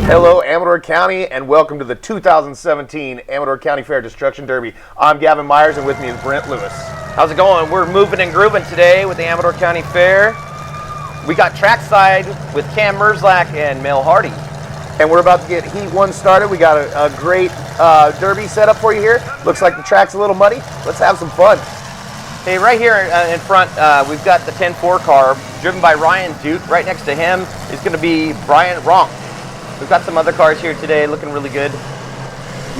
Hello, Amador County, and welcome to the 2017 Amador County Fair Destruction Derby. I'm Gavin Myers, and with me is Brent Lewis. How's it going? We're moving and grooving today with the Amador County Fair. We got trackside with Cam Merzlak and Mel Hardy. And we're about to get Heat 1 started. We got a great derby set up for you here. Looks like the track's a little muddy. Let's have some fun. Hey, right here in front, we've got the 10-4 car driven by Ryan Duke. Right next to him is going to be Brian Ronk. We've got some other cars here today looking really good.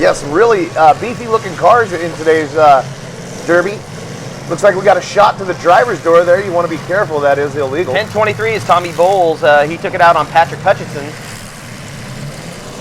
Yeah, some really beefy looking cars in today's derby. Looks like we got a shot to the driver's door there. You want to be careful, that is illegal. 1023 is Tommy Bowles. He took it out on Patrick Hutchinson.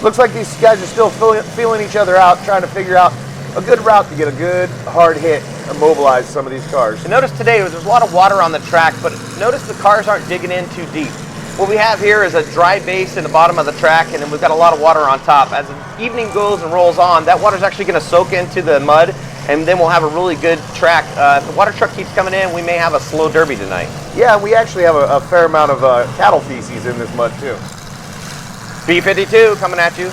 Looks like these guys are still feeling each other out, trying to figure out a good route to get a good hard hit and mobilize some of these cars. So notice today there's a lot of water on the track, but notice the cars aren't digging in too deep. What we have here is a dry base in the bottom of the track, and then we've got a lot of water on top. As the evening goes and rolls on, that water's actually going to soak into the mud, and then we'll have a really good track. If the water truck keeps coming in, we may have a slow derby tonight. Yeah, we actually have a fair amount of cattle feces in this mud too. B52 coming at you.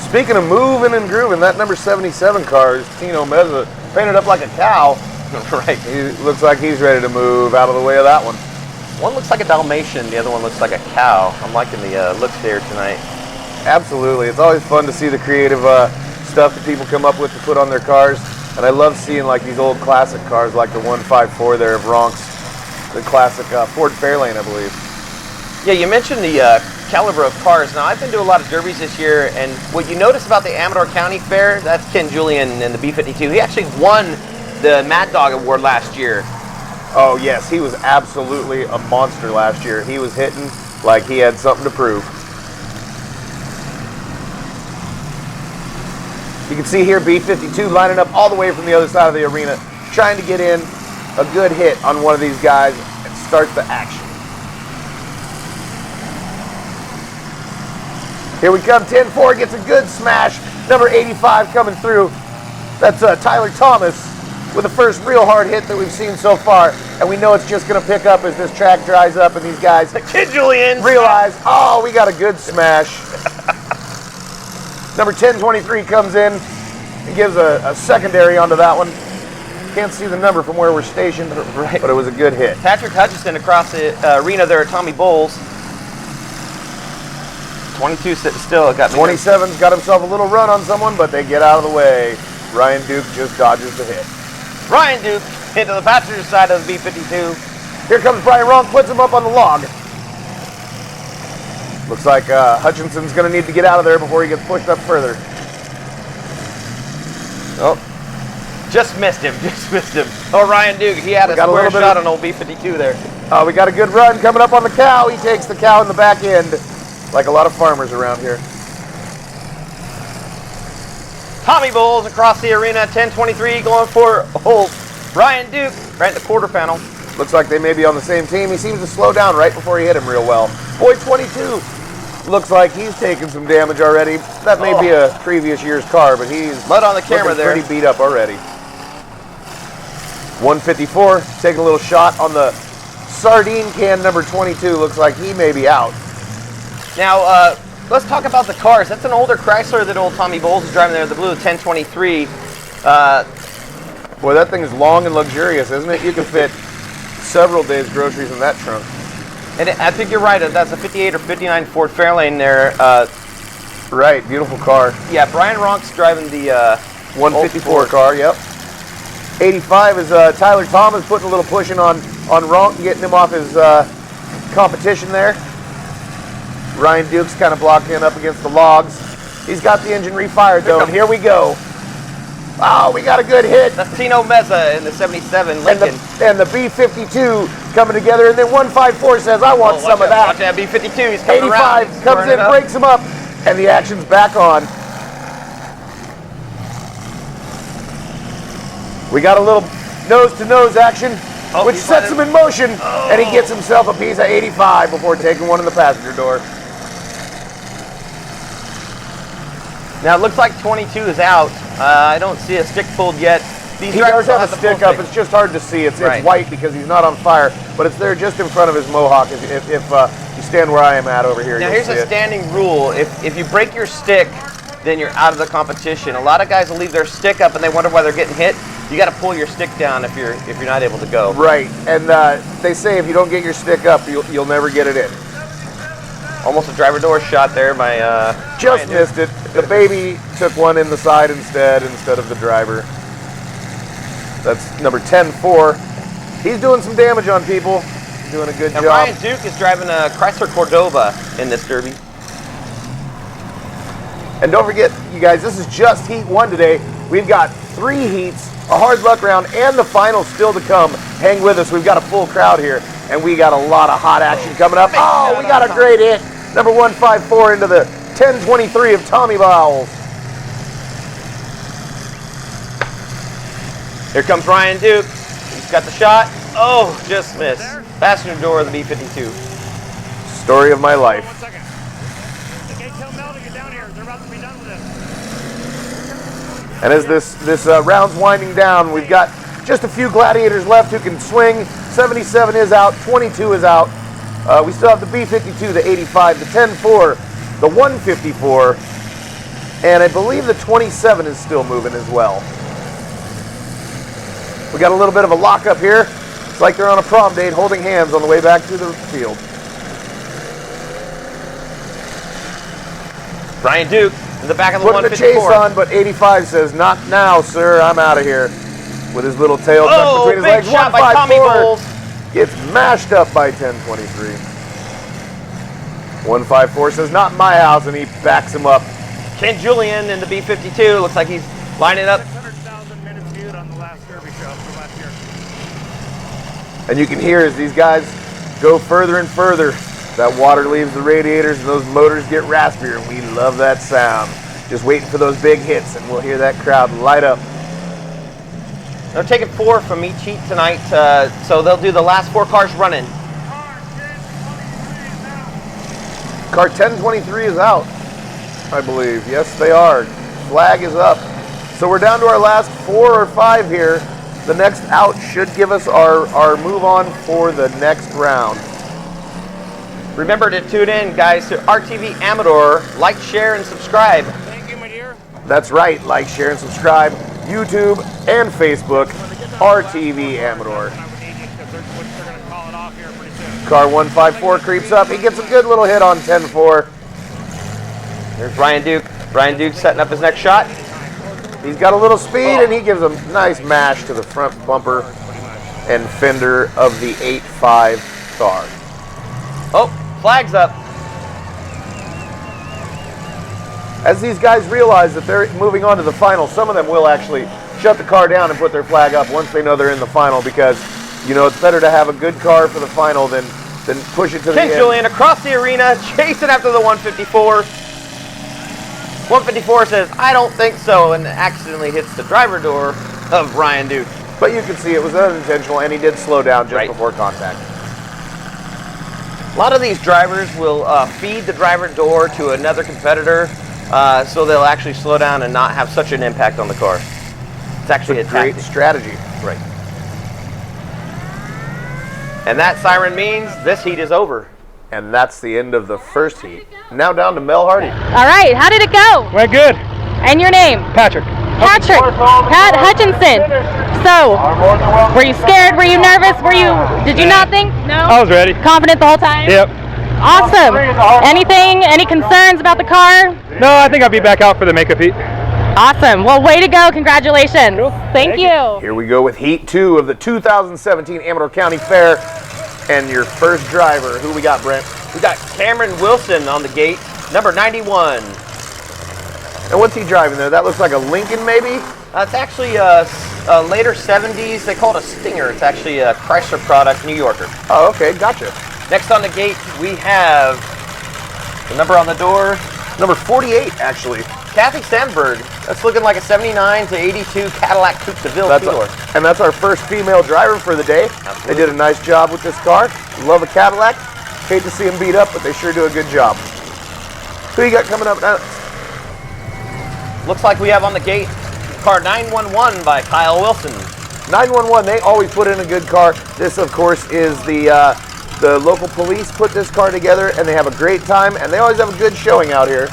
Speaking of moving and grooving, that number 77 car is Tino Meza, painted up like a cow. Right. He looks like he's ready to move out of the way of that one. One looks like a Dalmatian, the other one looks like a cow. I'm liking the looks here tonight. Absolutely. It's always fun to see the creative stuff that people come up with to put on their cars. And I love seeing like these old classic cars like the 154 there of Ronk's, the classic Ford Fairlane, I believe. Yeah, you mentioned the caliber of cars. Now, I've been to a lot of derbies this year, and what you notice about the Amador County Fair, that's Ken Julian in the B52. He actually won the Mad Dog Award last year. Oh yes, he was absolutely a monster last year. He was hitting like he had something to prove. You can see here B52 lining up all the way from the other side of the arena, trying to get in a good hit on one of these guys and start the action. Here we come, 10-4 gets a good smash. Number 85 coming through. That's Tyler Thomas with the first real hard hit that we've seen so far. And we know it's just going to pick up as this track dries up and these guys Kid Julian realize, oh, we got a good smash. Number 1023 comes in and gives a secondary onto that one. Can't see the number from where we're stationed, right, but it was a good hit. Patrick Hutchinson across the arena there, Tommy Bowles. 22 still got 27's got himself a little run on someone, but they get out of the way. Ryan Duke just dodges the hit. Ryan Duke into the passenger side of the B52. Here comes Brian Ronk, puts him up on the log. Looks like Hutchinson's going to need to get out of there before he gets pushed up further. Oh, just missed him, just missed him. Oh, Ryan Duke, he had a square shot on old B52 there. We got a good run coming up on the cow. He takes the cow in the back end, like a lot of farmers around here. Tommy Bowles across the arena, 1023 going for old Ryan Duke, right at the quarter panel. Looks like they may be on the same team. He seems to slow down right before he hit him real well. Boy 22 looks like he's taken some damage already. That may be a previous year's car, but he's mud on the camera there. Pretty beat up already. 154 taking a little shot on the sardine can number 22. Looks like he may be out. Now, let's talk about the cars. That's an older Chrysler that old Tommy Bowles is driving there, the blue 1023. Boy, that thing is long and luxurious, isn't it? You can fit several days' groceries in that trunk. And I think you're right. That's a 58 or 59 Ford Fairlane there. Right, beautiful car. Yeah, Brian Ronk's driving the 154 car, yep. 85 is Tyler Thomas putting a little pushing on Ronk, getting him off his competition there. Ryan Duke's kind of blocking up against the logs. He's got the engine refired though, and here we go. Oh, we got a good hit. That's Tino Meza in the 77 Lincoln. And the B52 coming together, and then 154 says, I want some of that. Watch that B52, he's coming 85 around. He's comes in, breaks him up, and the action's back on. We got a little nose-to-nose action, which sets him in motion, and he gets himself a piece of 85 before taking one in the passenger door. Now it looks like 22 is out. I don't see a stick pulled yet. These He drivers does have don't a the full stick up. It's just hard to see. It's Right. white because he's not on fire, but it's there just in front of his mohawk. If you stand where I am at over here, Now you'll here's see a it. standing rule. If you break your stick, then you're out of the competition. A lot of guys will leave their stick up and they wonder why they're getting hit. You got to pull your stick down if you're not able to go. Right, and they say if you don't get your stick up, you'll never get it in. Almost a driver door shot there by Just Ryan. missed it. The baby took one in the side instead of the driver. That's number 10-4. He's doing some damage on people. He's doing a good Now job. Ryan Duke is driving a Chrysler Cordova in this derby. And don't forget, you guys, this is just Heat 1 today. We've got 3 heats, a hard luck round, and the final still to come. Hang with us. We've got a full crowd here, and we got a lot of hot action coming up. Oh, we got a great hit. Number 154 into the 1023 of Tommy Bowles. Here comes Ryan Duke. He's got the shot. Oh, just missed. Passenger door of the B-52. Story of my life. 1 second. Okay, tell Mel to get down here. They're about to be done with this. And as this round's winding down, we've got just a few Gladiators left who can swing. 77 is out, 22 is out. We still have the B-52, the 85, the 10-4, the 154, and I believe the 27 is still moving as well. We got a little bit of a lockup here. It's like they're on a prom date holding hands on the way back to the field. Ryan Duke in the back of the Putting the 154. chase on, but 85 says, "Not now, sir. I'm out of here." With his little tail tucked Oh, between his big legs. shot by Tommy 154 Bowles. gets mashed up by 1023. 154 says, "Not in my house," and he backs him up. Ken Julian in the B-52. Looks like he's lining up. 600,000 minutes viewed on the last Derby show for last year. And you can hear as these guys go further and further, that water leaves the radiators and those motors get raspier, and we love that sound. Just waiting for those big hits, and we'll hear that crowd light up. They're taking 4 from each heat tonight, so they'll do the last 4 cars running. Car 1023 is out, I believe. Yes, they are. Flag is up. So we're down to our last 4 or 5 here. The next out should give us our move on for the next round. Remember to tune in, guys, to RTV Amador. Like, share, and subscribe. Thank you, my dear. That's right. Like, share, and subscribe. YouTube and Facebook. RTV Amador. I would need you because they're going to call it off here pretty soon. Car 154 creeps up. He gets a good little hit on 10-4. There's Ryan Duke. Ryan Duke setting up his next shot. He's got a little speed, and he gives a nice mash to the front bumper and fender of the 85 car. Oh, flag's up. As these guys realize that they're moving on to the final, some of them will actually shut the car down and put their flag up once they know they're in the final, because, you know, it's better to have a good car for the final than push it to the Ken end. Julian across the arena, chasing after the 154. 154 says, "I don't think so," and accidentally hits the driver door of Ryan Duke. But you can see it was unintentional, and he did slow down just Right. before contact. A lot of these drivers will feed the driver door to another competitor, so they'll actually slow down and not have such an impact on the car. It's actually a Great tactic. strategy. Right. And that siren means this heat is over. And that's the end of the first heat. Now down to Mel Hardy. All right, how did it go? Went good. And your name? Patrick. Patrick. Pat Hutchinson. So, were you scared? Were you nervous? Did you not think? No? I was ready. Confident the whole time? Yep. Awesome. Any concerns about the car? No, I think I'll be back out for the makeup heat. Awesome. Well, way to go. Congratulations. Thank you. Here we go with Heat 2 of the 2017 Amador County Fair. And your first driver, who we got, Brent? We got Cameron Wilson on the gate, number 91. And what's he driving there? That looks like a Lincoln, maybe? It's actually a later 70s. They call it a Stinger. It's actually a Chrysler product, New Yorker. Oh, okay, gotcha. Next on the gate, we have the number on the door, Number 48, actually. Kathy Sandberg. That's looking like a 79 to 82 Cadillac Coupe de Ville two-door. And that's our first female driver for the day. Absolutely. They did a nice job with this car. Love a Cadillac. Hate to see them beat up, but they sure do a good job. Who you got coming up now? Looks like we have on the gate car 911 by Kyle Wilson. 911, they always put in a good car. This, of course, is the local police put this car together, and they have a great time, and they always have a good showing out here.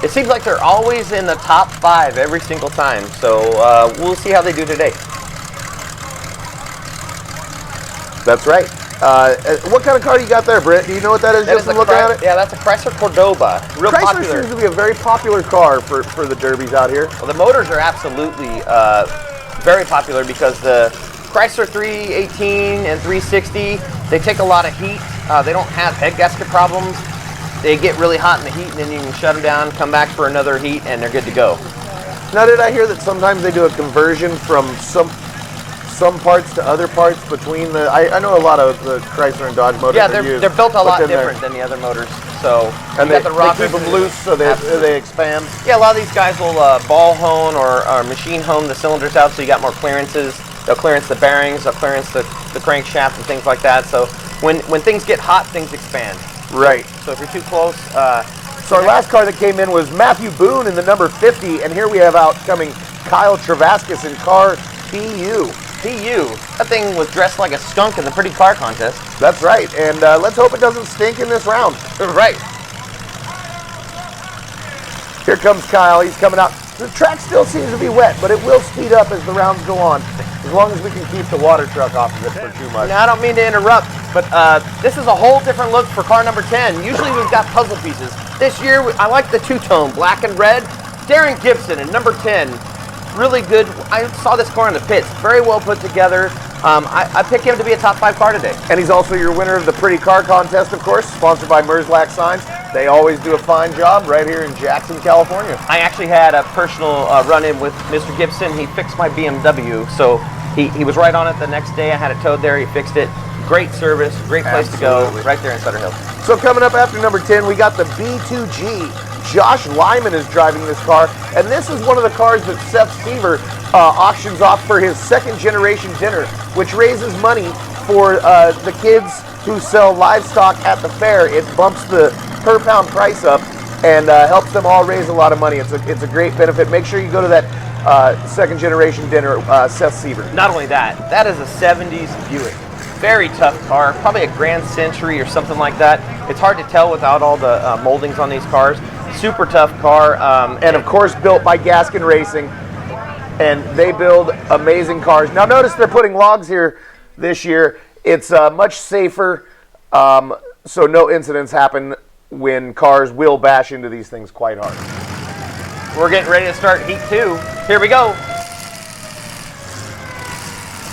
It seems like they're always in the top 5 every single time, so we'll see how they do today. That's right. What kind of car do you got there, Brent? Do you know what that is? That Just is a looking at it? Yeah, that's a Chrysler Cordoba. Real Chrysler popular. seems to be a very popular car for the derbies out here. Well, the motors are absolutely very popular because the Chrysler 318 and 360, they take a lot of heat. They don't have head gasket problems. They get really hot in the heat, and then you can shut them down, come back for another heat, and they're good to go. Now, did I hear that sometimes they do a conversion from some parts to other parts between the? I know a lot of the Chrysler and Dodge motors. Yeah, are used, they're built a lot but then different than the other motors. So and you they, got the they rockers keep them loose so they expand. Yeah, a lot of these guys will ball hone or machine hone the cylinders out so you got more clearances. They'll clearance the bearings, they'll clearance the crankshaft and things like that. So when things get hot, things expand. Right. So if you're too close. So our last car that came in was Matthew Boone in the number 50, and here we have out coming Kyle Travaskis in car PU. PU. That thing was dressed like a skunk in the Pretty Car Contest. That's right, and let's hope it doesn't stink in this round. Right. Here comes Kyle, he's coming out. The track still seems to be wet, but it will speed up as the rounds go on, as long as we can keep the water truck off of it for too much. Now, I don't mean to interrupt, but this is a whole different look for car number 10. Usually we've got puzzle pieces. This year, I like the two-tone, black and red. Darren Gibson in number 10. Really good. I saw this car in the pits. Very well put together. I pick him to be a top 5 car today. And he's also your winner of the Pretty Car Contest, of course, sponsored by Merzlack Signs. They always do a fine job right here in Jackson, California. I actually had a personal run-in with Mr. Gibson. He fixed my BMW, so he was right on it the next day. I had it towed there. He fixed it. Great service, great place to go, right there in Sutter Hill. So coming up after number 10, we got the B2G. Josh Lyman is driving this car, and this is one of the cars that Seth Stever auctions off for his second generation dinner, which raises money for the kids who sell livestock at the fair. It bumps the per pound price up and helps them all raise a lot of money. It's a great benefit. Make sure you go to that second generation dinner, Seth Stever. Not only that, that is a 70s Buick. Very tough car, probably a Grand Century or something like that. It's hard to tell without all the moldings on these cars. Super tough car. And of course built by Gaskin Racing, and they build amazing cars. Now notice they're putting logs here this year. It's much safer, so no incidents happen when cars will bash into these things quite hard. We're getting ready to start heat 2. Here we go.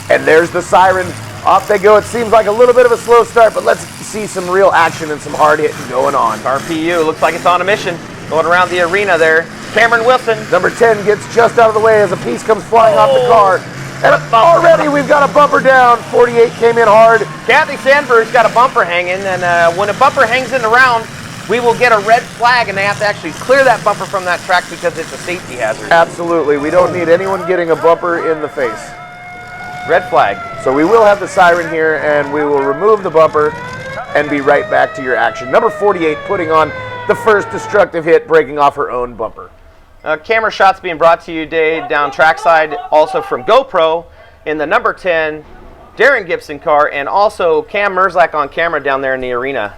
And there's the siren. Off they go. It seems like a little bit of a slow start, but let's see some real action and some hard hitting going on. Car PU looks like it's on a mission. Going around the arena there. Cameron Wilson. Number 10 gets just out of the way as a piece comes flying off the car. And already we've got a bumper down. 48 came in hard. Kathy Sandberg's got a bumper hanging, and when a bumper hangs in the round, we will get a red flag, and they have to actually clear that bumper from that track because it's a safety hazard. Absolutely. We don't need anyone getting a bumper in the face. Red flag. So we will have the siren here, and we will remove the bumper and be right back to your action. Number 48 putting on the first destructive hit, breaking off her own bumper. Camera shots being brought to you today down trackside, also from GoPro in the number 10 Darren Gibson car, and also Cam Merzlack on camera down there in the arena.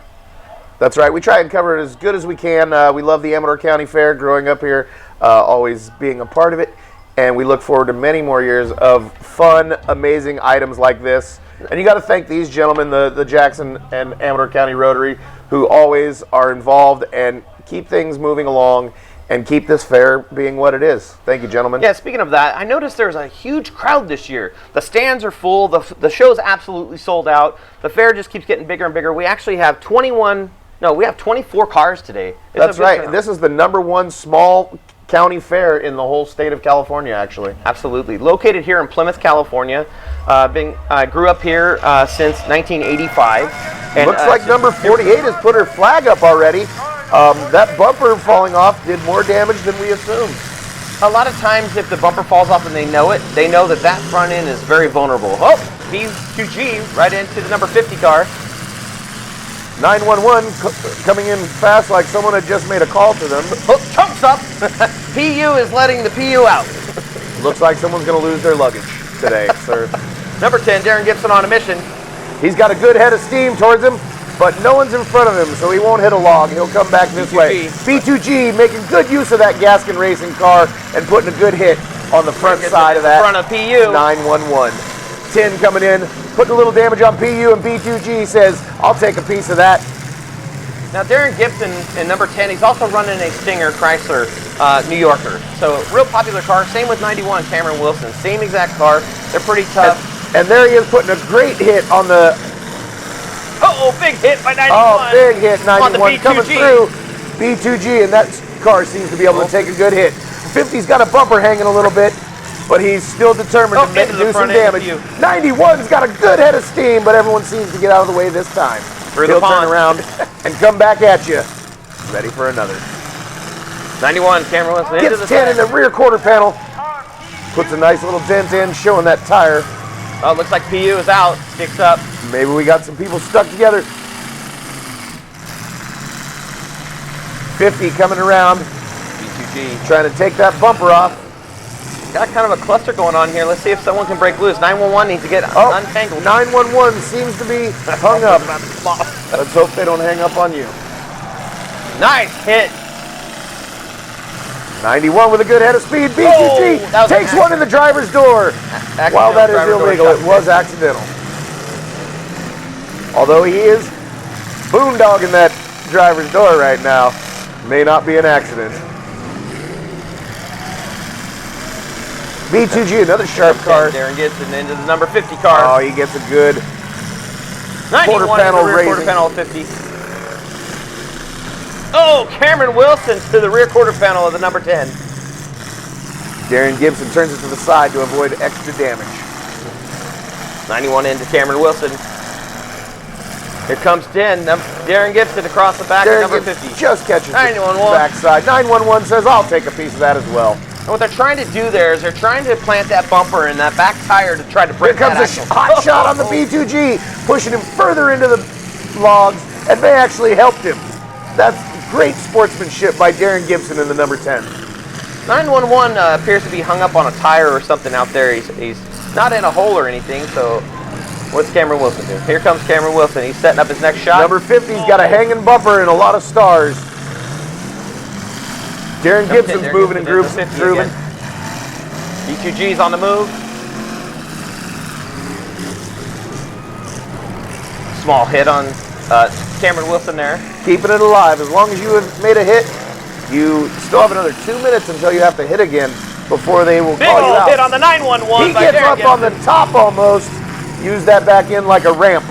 That's right. We try and cover it as good as we can. We love the Amador County Fair, growing up here, always being a part of it. And we look forward to many more years of fun, amazing items like this. And you got to thank these gentlemen, the Jackson and Amador County Rotary, who always are involved and keep things moving along and keep this fair being what it is. Thank you, gentlemen. Yeah, speaking of that, I noticed there's a huge crowd this year. The stands are full. The show's absolutely sold out. The fair just keeps getting bigger and bigger. We actually have 24 cars today. That's right. This is the #1 small county fair in the whole state of California, actually. Absolutely. Located here in Plymouth, California. Grew up here since 1985. And, looks like number 48 has put her flag up already. That bumper falling off did more damage than we assumed. A lot of times if the bumper falls off and they know it, they know that that front end is very vulnerable. Oh, B2G right into the number 50 car. 911 coming in fast like someone had just made a call to them. Oh, chunks up. PU is letting the PU out. Looks like someone's going to lose their luggage today, sir. Number 10, Darren Gibson on a mission. He's got a good head of steam towards him, but no one's in front of him, so he won't hit a log. He'll come back this way. B2G making good use of that Gaskin racing car and putting a good hit on the front side of that. In front of PU. 911. 10 coming in, putting a little damage on PU, and B2G says, I'll take a piece of that. Now, Darren Gibson in number 10, he's also running a Stinger Chrysler New Yorker. So, real popular car. Same with 91, Cameron Wilson. Same exact car. They're pretty tough. And there he is putting a great hit on the... Uh-oh, big hit by 91. Oh, big hit, 91 coming B2G. through. B2G, and that car seems to be able to take a good hit. 50's got a bumper hanging a little bit, but he's still determined to do some damage. 91's got a good head of steam, but everyone seems to get out of the way this time. He'll turn around and come back at you. Ready for another. 91, Cameron Wilson into Gets the 10 in the rear quarter panel. Puts a nice little dent in, showing that tire. Oh, looks like PU is out. Sticks up. Maybe we got some people stuck together. 50 coming around. B2G. Trying to take that bumper off. Got kind of a cluster going on here. Let's see if someone can break loose. 911 needs to get untangled. 911 seems to be hung up. Let's hope they don't hang up on you. Nice hit. 91 with a good head of speed. B2G takes one in the driver's door. While that is illegal, it was accidental. Although he is boondogging that driver's door right now, may not be an accident. B2G, another sharp car. Darren Gibson into the number 50 car. Oh, he gets a good 91 quarter panel rear quarter raising. panel of 50. Oh, Cameron Wilson to the rear quarter panel of the number 10. Darren Gibson turns it to the side to avoid extra damage. 91 into Cameron Wilson. Here comes 10. Darren Gibson across the back of number 50. Just catches the 911. backside. 911 says, I'll take a piece of that as well. And what they're trying to do there is they're trying to plant that bumper in that back tire to try to break Here comes that a axle. hot shot on the B2G, pushing him further into the logs, and they actually helped him. That's great sportsmanship by Darren Gibson in the number 10. 911 appears to be hung up on a tire or something out there. He's not in a hole or anything, so what's Cameron Wilson doing? Here comes Cameron Wilson. He's setting up his next shot. Number 50's got a hanging bumper and a lot of stars. Darren Gibson's moving and grooving. B2G's on the move. Small hit on Cameron Wilson there. Keeping it alive. As long as you have made a hit, you still have another 2 minutes until you have to hit again before they will call you out. Big old hit on the 911. He gets up on the top almost. Use that back in like a ramp.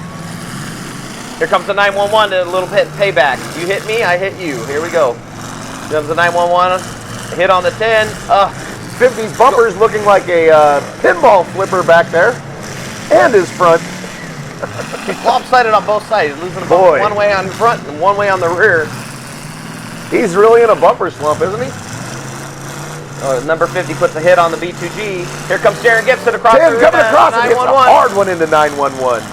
Here comes the 911, a little bit payback. You hit me, I hit you. Here we go. Here comes the 911. Hit on the 10. 50's bumper's looking like a pinball flipper back there. And his front. He's lopsided on both sides. He's losing a bumper one way on the front and one way on the rear. He's really in a bumper slump, isn't he? Number 50 puts a hit on the B2G. Here comes Darren Gibson across the rear. Coming across and hits a hard one into 911.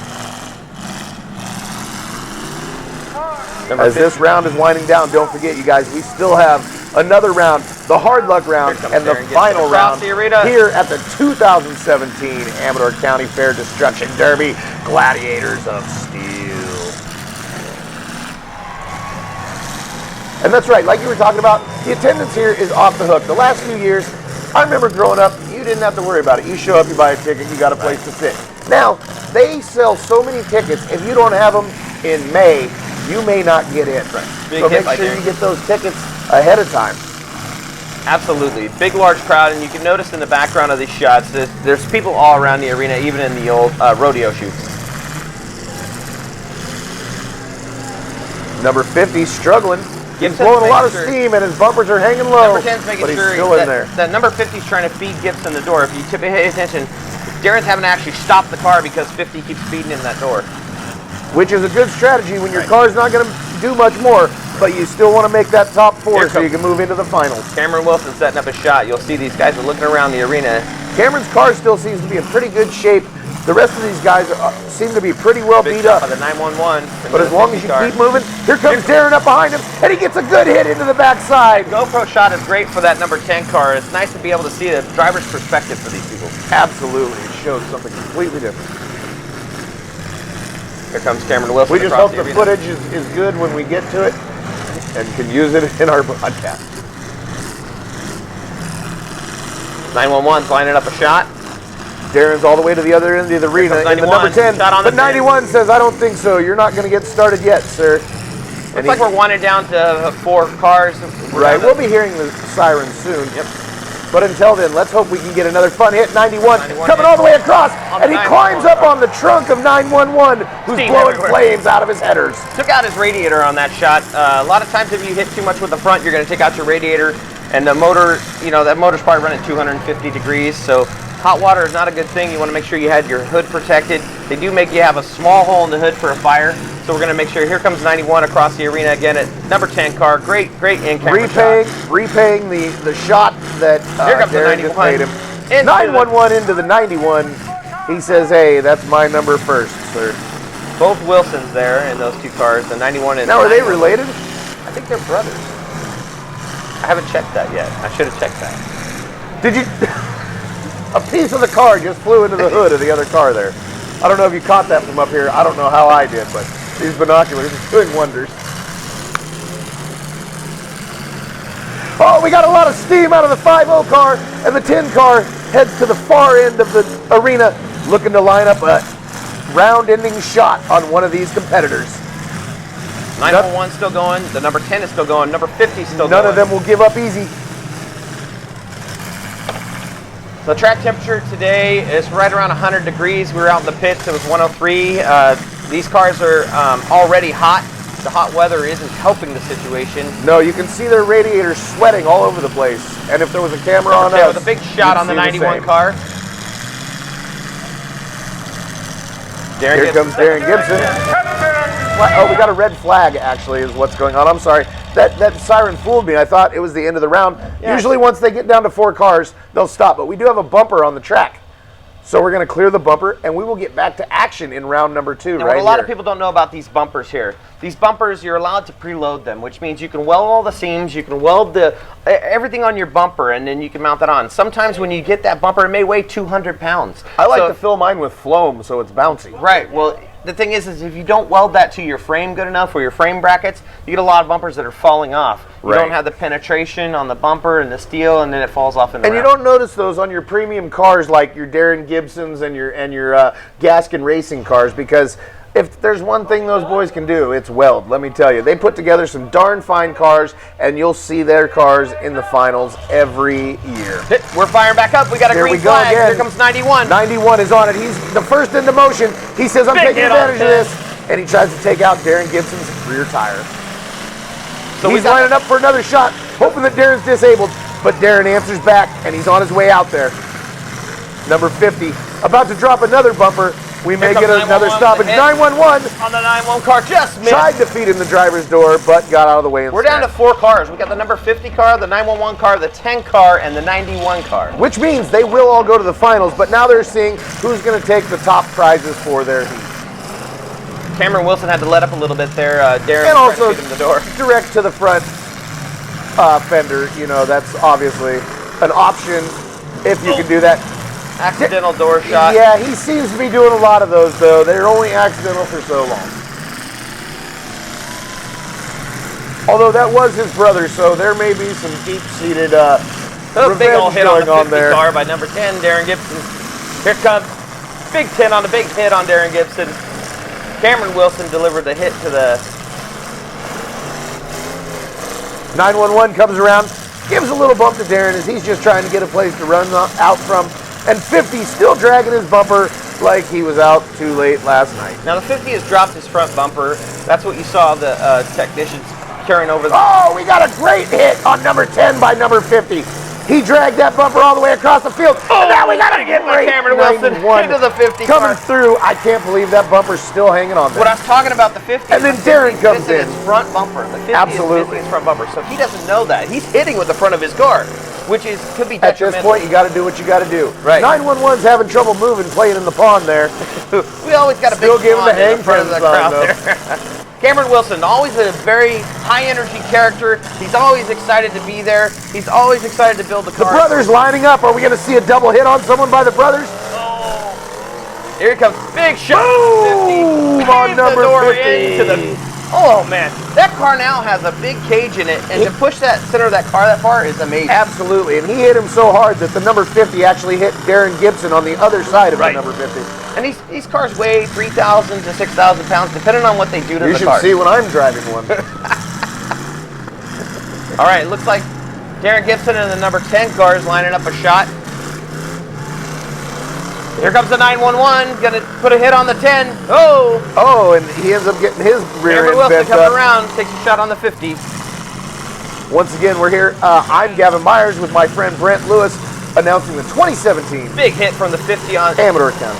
As this round is winding down, don't forget, you guys, we still have another round, the hard luck round, and the final round here at the 2017 Amador County Fair Destruction Derby, Gladiators of Steel. And that's right, like you were talking about, the attendance here is off the hook. The last few years, I remember growing up, you didn't have to worry about it. You show up, you buy a ticket, you got a place to sit. Now, they sell so many tickets, if you don't have them in May, you may not get in. So make sure you get those tickets ahead of time. Absolutely. Big, large crowd, and you can notice in the background of these shots, there's people all around the arena, even in the old rodeo shoots. Number 50 struggling. He's blowing a lot of steam, and his bumpers are hanging low, number 10's making but he's sure still in there. That number 50's trying to feed Gibson the door. If you pay attention, Darren's having to actually stop the car because 50 keeps feeding him that door. Which is a good strategy when your car's not going to do much more, but you still want to make that top four so you can move into the finals. Cameron Wilson setting up a shot. You'll see these guys are looking around the arena. Cameron's car still seems to be in pretty good shape The rest of these guys seem to be pretty well Big beat shot up. by the 911. But as long as you keep moving, here comes Darren up behind him, and he gets a good hit into the backside. GoPro shot is great for that number 10 car. It's nice to be able to see the driver's perspective for these people. Absolutely, it shows something completely different. Here comes Cameron Wilson. We just across hope the arena. footage is good when we get to it and can use it in our broadcast. 911's lining up a shot. Darren's all the way to the other end of the arena in the number 10. Shot on the But 91 says, I don't think so. You're not going to get started yet, sir. Looks like we're winding down to 4 cars. Right, we'll be hearing the siren soon. Yep. But until then, let's hope we can get another fun hit. 91 coming hit. all the way across, On and the he climbs 911 up on the trunk of 911, who's Steam blowing everywhere. flames out of his headers. Took out his radiator on that shot. A lot of times if you hit too much with the front, you're going to take out your radiator. And the motor, you know, that motor's probably running 250 degrees. So hot water is not a good thing. You want to make sure you had your hood protected. They do make you have a small hole in the hood for a fire. So we're going to make sure. Here comes 91 across the arena again at number 10 car. Great in-camera shot. Repaying the shot that Here comes the Darren just 91. made him. 911 into the 91. He says, hey, that's my number first, sir. Both Wilsons there in those 2 cars. The 91 and Now, are they 911. related? I think they're brothers. I haven't checked that yet. I should have checked that. Did you? A piece of the car just flew into the hood of the other car there. I don't know if you caught that from up here. I don't know how I did, but these binoculars are doing wonders. Oh, we got a lot of steam out of the 5-0 car, and the 10 car heads to the far end of the arena, looking to line up a round-ending shot on one of these competitors. 911 still going. The number 10 is still going. Number 50 is still going. None of them will give up easy. The track temperature today is right around 100 degrees. We were out in the pits. It was 103. These cars are already hot. The hot weather isn't helping the situation. No, you can see their radiators sweating all over the place. And if there was a camera on us, with a big shot you'd on the see 91 same. car. Here comes Darren Gibson. Oh, we got a red flag, actually, is what's going on. I'm sorry. That siren fooled me. I thought it was the end of the round. Yeah. Usually once they get down to 4 cars, they'll stop. But we do have a bumper on the track. So we're going to clear the bumper, and we will get back to action in round number 2 Now, right what a lot here. of people don't know about these bumpers here. These bumpers, you're allowed to preload them, which means you can weld all the seams, you can weld everything on your bumper, and then you can mount that on. Sometimes when you get that bumper, it may weigh 200 pounds. I like to fill mine with Floam so it's bouncy. Right. Well, the thing is if you don't weld that to your frame good enough, or your frame brackets, you get a lot of bumpers that are falling off. You Right. don't have the penetration on the bumper and the steel, and then it falls off in the And you round. don't notice those on your premium cars like your Darren Gibsons and your Gaskin racing cars, because if there's one thing those boys can do, it's weld. Let me tell you, they put together some darn fine cars, and you'll see their cars in the finals every year. We're firing back up. We got a Here green we go flag. again. Here comes 91. 91 is on it. He's the first into motion. He says, I'm Big taking hit on advantage of this. And he tries to take out Darren Gibson's rear tire. So He's lining up for another shot, hoping that Darren's disabled, but Darren answers back, and he's on his way out there. Number 50, about to drop another bumper. We may comes get another 911 stoppage. with a hit. 911 On the 911 car, just missed. tried to feed in the driver's door, but got out of the way instead. We're down to 4 cars. We got the number 50 car, the 911 car, the 10 car, and the 91 car. Which means they will all go to the finals, but now they're seeing who's going to take the top prizes for their heat. Cameron Wilson had to let up a little bit there. Darren And was also trying to feed him the door. direct to the front fender. You know, that's obviously an option if you can do that. Accidental door shot. Yeah, he seems to be doing a lot of those, though. They're only accidental for so long. Although that was his brother, so there may be some deep-seated Big old revenge hit on going the on 50 there. car by number 10, Darren Gibson. Here comes Big 10 on the big hit on Darren Gibson. Cameron Wilson delivered the hit to the 911 comes around, gives a little bump to Darren as he's just trying to get a place to run out from. And 50 still dragging his bumper like he was out too late last night. Now the 50 has dropped his front bumper. That's what you saw the technicians carrying over the... Oh, we got a great hit on number 10 by number 50. He dragged that bumper all the way across the field. And now we got a great Cameron Wilson 91 into the 50 coming car. through. I can't believe that bumper's still hanging on there. What I was talking about the 50. And then the 50 Darren is comes missing in. Its front bumper. The 50 Absolutely. is missing its front bumper. So he doesn't know that. He's hitting with the front of his car. which could be At this detrimental. point, you got to do what you got to do. Right. 911's having trouble moving, playing in the pond there. We always got a Still big giving the pond in hang the front of the sign, crowd though. there. Cameron Wilson, always a very high energy character. He's always excited to be there. He's always excited to build the The car. brothers lining up. Are we going to see a double hit on someone by the brothers? Here he comes, big shot. Boom! 50. On Paves number the door 50. into the. Oh man, that car now has a big cage in it, and to push that center of that car that far is amazing. Absolutely, and he hit him so hard that the number 50 actually hit Darren Gibson on the other side of Right. the number 50. And these cars weigh 3,000 to 6,000 pounds, depending on what they do to You the should car. see when I'm driving one. All right, it looks like Darren Gibson and the number 10 car is lining up a shot. Here comes the 911, gonna put a hit on the 10. Oh! Oh, and he ends up getting his rear Cameron end Wilson bent coming up. around, takes a shot on the 50. Once again, we're here. I'm Gavin Myers with my friend Brent Lewis, announcing the 2017 Big hit from the 50 on. Amador County.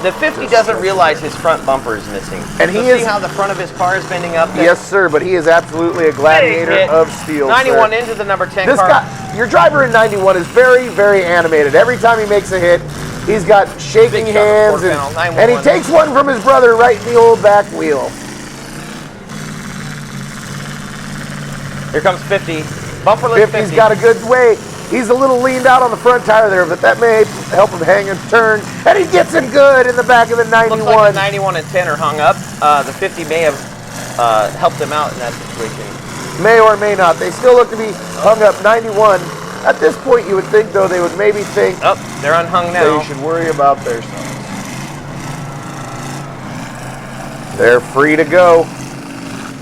The 50 doesn't realize his front bumper is missing. And he So is- see how the front of his car is bending up there? Yes, sir, but he is absolutely a Big gladiator hit. of steel. 91 sir. into the number 10 This car. guy, your driver in 91 is very, very animated. Every time he makes a hit, he's got shaking Big shot, hands, four panel, and 911. he takes one from his brother right in the old back wheel. Here comes 50. Bumperless 50's 50. got a good way. He's a little leaned out on the front tire there, but that may help him hang and turn. And he gets him good in the back of the 91. Looks like the 91 and 10 are hung up. The 50 may have helped him out in that situation. May or may not. They still look to be hung up 91. At this point, you would think, though, they would maybe think Oh, they're unhung now. they should worry about their sons. They're free to go.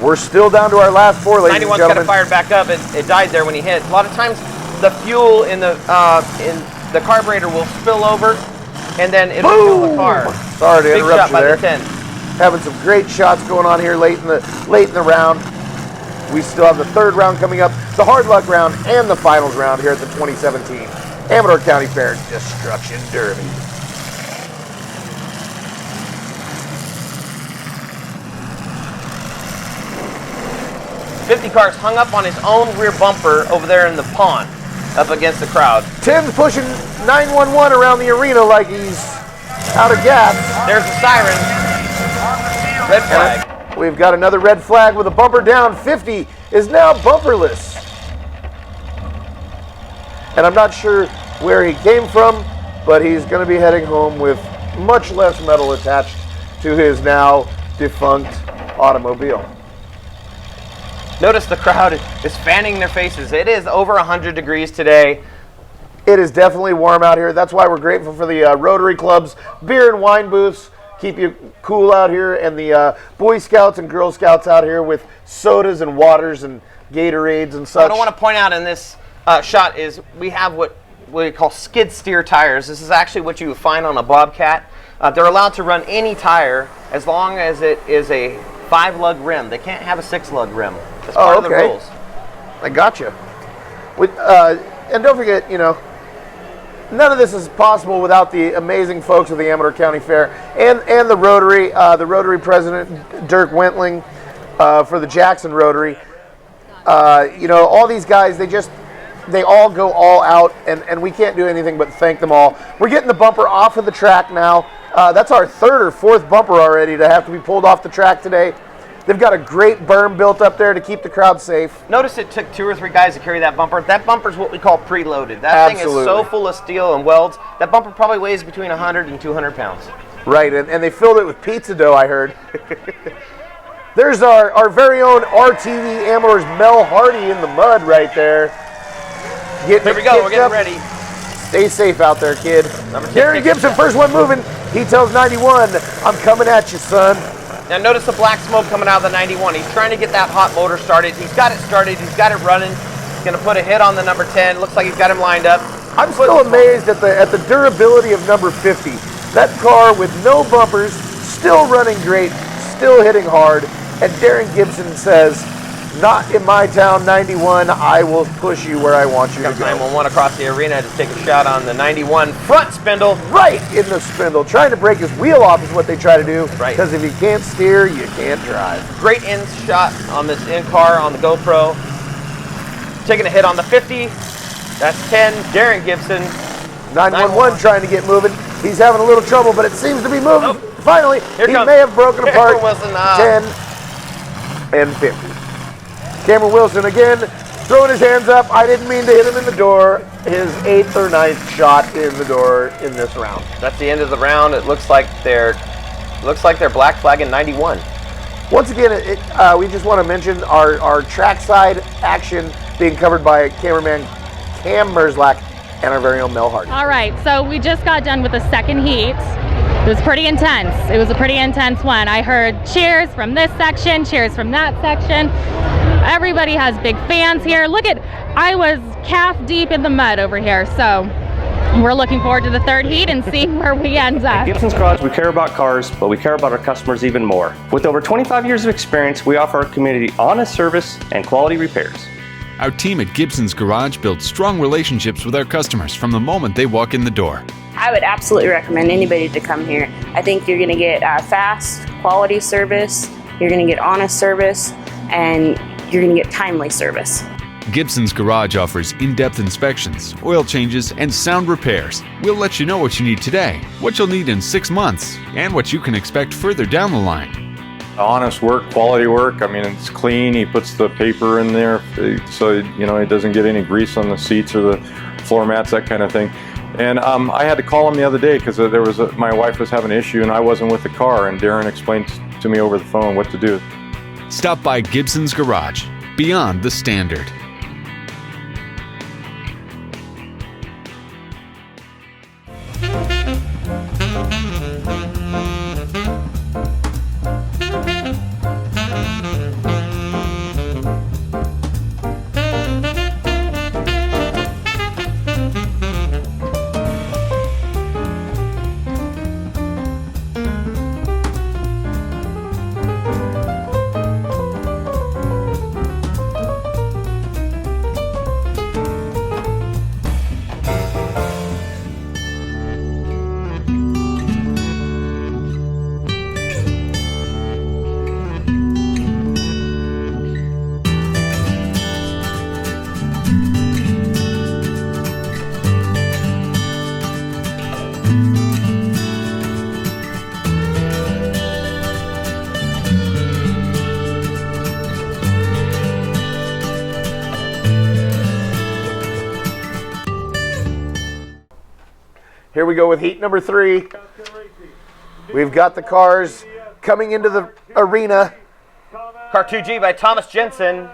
We're still down to our last four, ladies and 91's got it gentlemen. fired back up. It died there when he hit. A lot of times, the fuel in the carburetor will spill over, and then it'll kill the car. Sorry to Big interrupt shot you by there. the 10. Having some great shots going on here late in the round. We still have the third round coming up, the hard luck round, and the finals round here at the 2017 Amador County Fair Destruction Derby. '50 car's hung up on his own rear bumper over there in the pond, up against the crowd. Tim's pushing 911 around the arena like he's out of gas. There's the siren. Red flag. We've got another red flag with a bumper down. 50 is now bumperless. And I'm not sure where he came from, but he's going to be heading home with much less metal attached to his now defunct automobile. Notice the crowd is fanning their faces. It is over 100 degrees today. It is definitely warm out here. That's why we're grateful for the Rotary Club's beer and wine booths. Keep you cool out here, and the Boy Scouts and Girl Scouts out here with sodas and waters and Gatorades and such. What I want to point out in this shot is we have what we call skid steer tires. This is actually what you would find on a Bobcat. They're allowed to run any tire as long as it is a 5-lug rim. They can't have a 6-lug rim. That's part of the rules. I gotcha. And don't forget, none of this is possible without the amazing folks of the Amador County Fair and the Rotary president, Dirk Wentling, for the Jackson Rotary. All these guys, they all go all out, and we can't do anything but thank them all. We're getting the bumper off of the track now. That's our third or fourth bumper already to have to be pulled off the track today. They've got a great berm built up there to keep the crowd safe. Notice it took 2 or 3 guys to carry that bumper. That bumper is what we call preloaded. That thing is so full of steel and welds. That bumper probably weighs between 100 and 200 pounds. Right, and they filled it with pizza dough, I heard. There's our very own RTV Amador's Mel Hardy in the mud right there. Here we go, we're getting ready. Stay safe out there, kid. Number 10 Darren takes Gibson, it. first one moving. He tells 91, I'm coming at you, son. Now notice the black smoke coming out of the 91. He's trying to get that hot motor started. He's got it started. He's got it running. He's going to put a hit on the number 10. Looks like he's got him lined up. I'm still amazed at the durability of number 50. That car with no bumpers, still running great, still hitting hard. And Darren Gibson says, not in my town, 91. I will push you where I want you to Comes go. 911 across the arena to take a shot on the 91 front spindle. Right in the spindle. Trying to break his wheel off is what they try to do. Right. Because if you can't steer, you can't drive. Great in shot on this in car on the GoPro. Taking a hit on the 50. That's 10, Darren Gibson. 911 trying to get moving. He's having a little trouble, but it seems to be moving. Nope. Finally, Here he comes may have broken apart. Cameron Wilson, 10 and 50. Cameron Wilson again throwing his hands up. I didn't mean to hit him in the door. His 8th or 9th shot in the door in this round. That's the end of the round. It looks like they're black flagging 91. Once again, we just want to mention our trackside action being covered by cameraman Cam Merzlach and our very own Mel Hardy. All right, so we just got done with the second heat. It was pretty intense. It was a pretty intense one. I heard cheers from this section, cheers from that section. Everybody has big fans here. Look at, I was calf deep in the mud over here, so we're looking forward to the third heat and seeing where we end up. At Gibson's Garage, we care about cars, but we care about our customers even more. With over 25 years of experience, we offer our community honest service and quality repairs. Our team at Gibson's Garage builds strong relationships with our customers from the moment they walk in the door. I would absolutely recommend anybody to come here. I think you're going to get fast, quality service, you're going to get honest service, and you're going to get timely service. Gibson's Garage offers in-depth inspections, oil changes, and sound repairs. We'll let you know what you need today, what you'll need in 6 months, and what you can expect further down the line. Honest work, quality work. I mean, it's clean. He puts the paper in there so he doesn't get any grease on the seats or the floor mats, that kind of thing. And I had to call him the other day because my wife was having an issue and I wasn't with the car, and Darren explained to me over the phone what to do. Stop by Gibson's Garage, beyond the standard. Here we go with heat number 3. We've got the cars coming into the arena. Car 2G by Thomas Jensen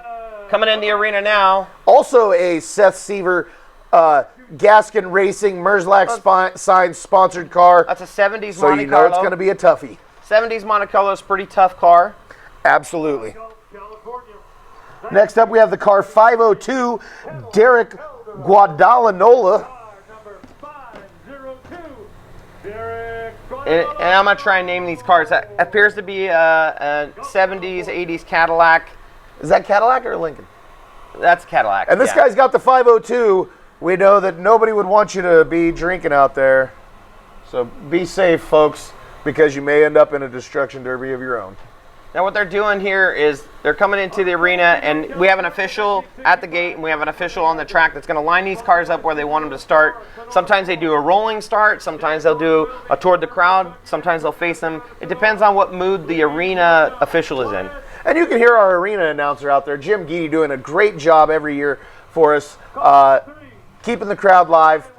coming in the arena now. Also a Seth Seaver Gaskin Racing Merzlach signed sponsored car. That's a 70s so Monte you know Carlo. it's going to be a toughie. 70s Monte Carlo is a pretty tough car. Absolutely. Next up, we have the car 502, Derek Guadalanola. And I'm going to try and name these cars. That appears to be a 70s, 80s Cadillac. Is that Cadillac or Lincoln? That's Cadillac. And this guy's got the 502. We know that nobody would want you to be drinking out there. So be safe, folks, because you may end up in a destruction derby of your own. Now what they're doing here is they're coming into the arena, and we have an official at the gate and we have an official on the track that's going to line these cars up where they want them to start. Sometimes they do a rolling start, sometimes they'll do a toward the crowd, sometimes they'll face them. It depends on what mood the arena official is in. And you can hear our arena announcer out there, Jim Geedy, doing a great job every year for us, keeping the crowd live.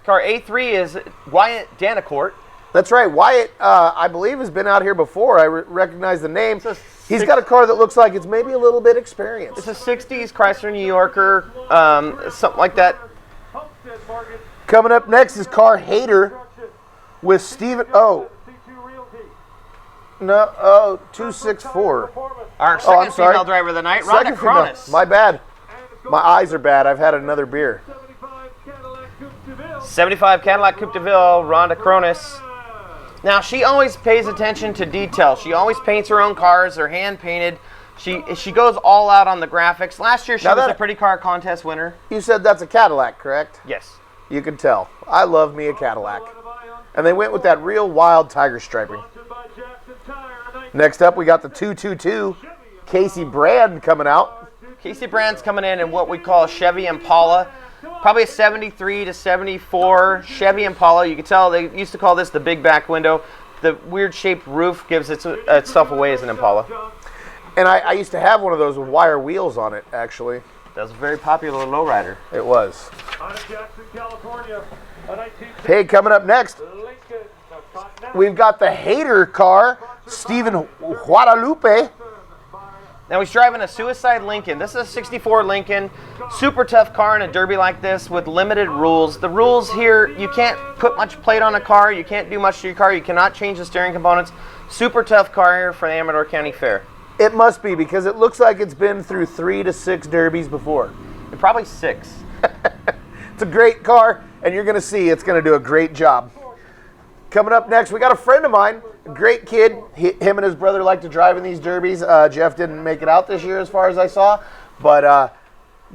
Car A3 is Wyatt Danicourt. That's right. Wyatt, I believe, has been out here before. I recognize the name. He's got a car that looks like it's maybe a little bit experienced. It's a 60s Chrysler New Yorker, something like that. Coming up next is car Hater with Steven. Oh. No. Oh, 264. Our second female driver of the night, Rhonda Cronus. My bad. My eyes are bad. I've had another beer. 75 Cadillac Coupe de Ville, Rhonda Cronus. Now, she always pays attention to detail. She always paints her own cars. They're hand-painted. She goes all out on the graphics. Last year, she was a Pretty Car Contest winner. You said that's a Cadillac, correct? Yes. You can tell. I love me a Cadillac. And they went with that real wild tiger striping. Next up, we got the 222, Casey Brand coming out. Casey Brand's coming in what we call a Chevy Impala. Probably a 73 to 74 Chevy Impala. You can tell they used to call this the big back window. The weird shaped roof gives itself away as an Impala. And I used to have one of those with wire wheels on it, actually. That was a very popular lowrider. It was. Out of Jackson, California. A 19 Hey, coming up next, we've got the hater car, Stephen Guadalupe. Now he's driving a Suicide Lincoln. This is a 64 Lincoln, super tough car in a derby like this with limited rules. The rules here, you can't put much plate on a car, you can't do much to your car, you cannot change the steering components. Super tough car here for the Amador County Fair. It must be, because it looks like it's been through 3 to 6 derbies before. And probably 6. It's a great car, and you're going to see it's going to do a great job. Coming up next, we got a friend of mine, a great kid. Him and his brother like to drive in these derbies. Jeff didn't make it out this year as far as I saw, but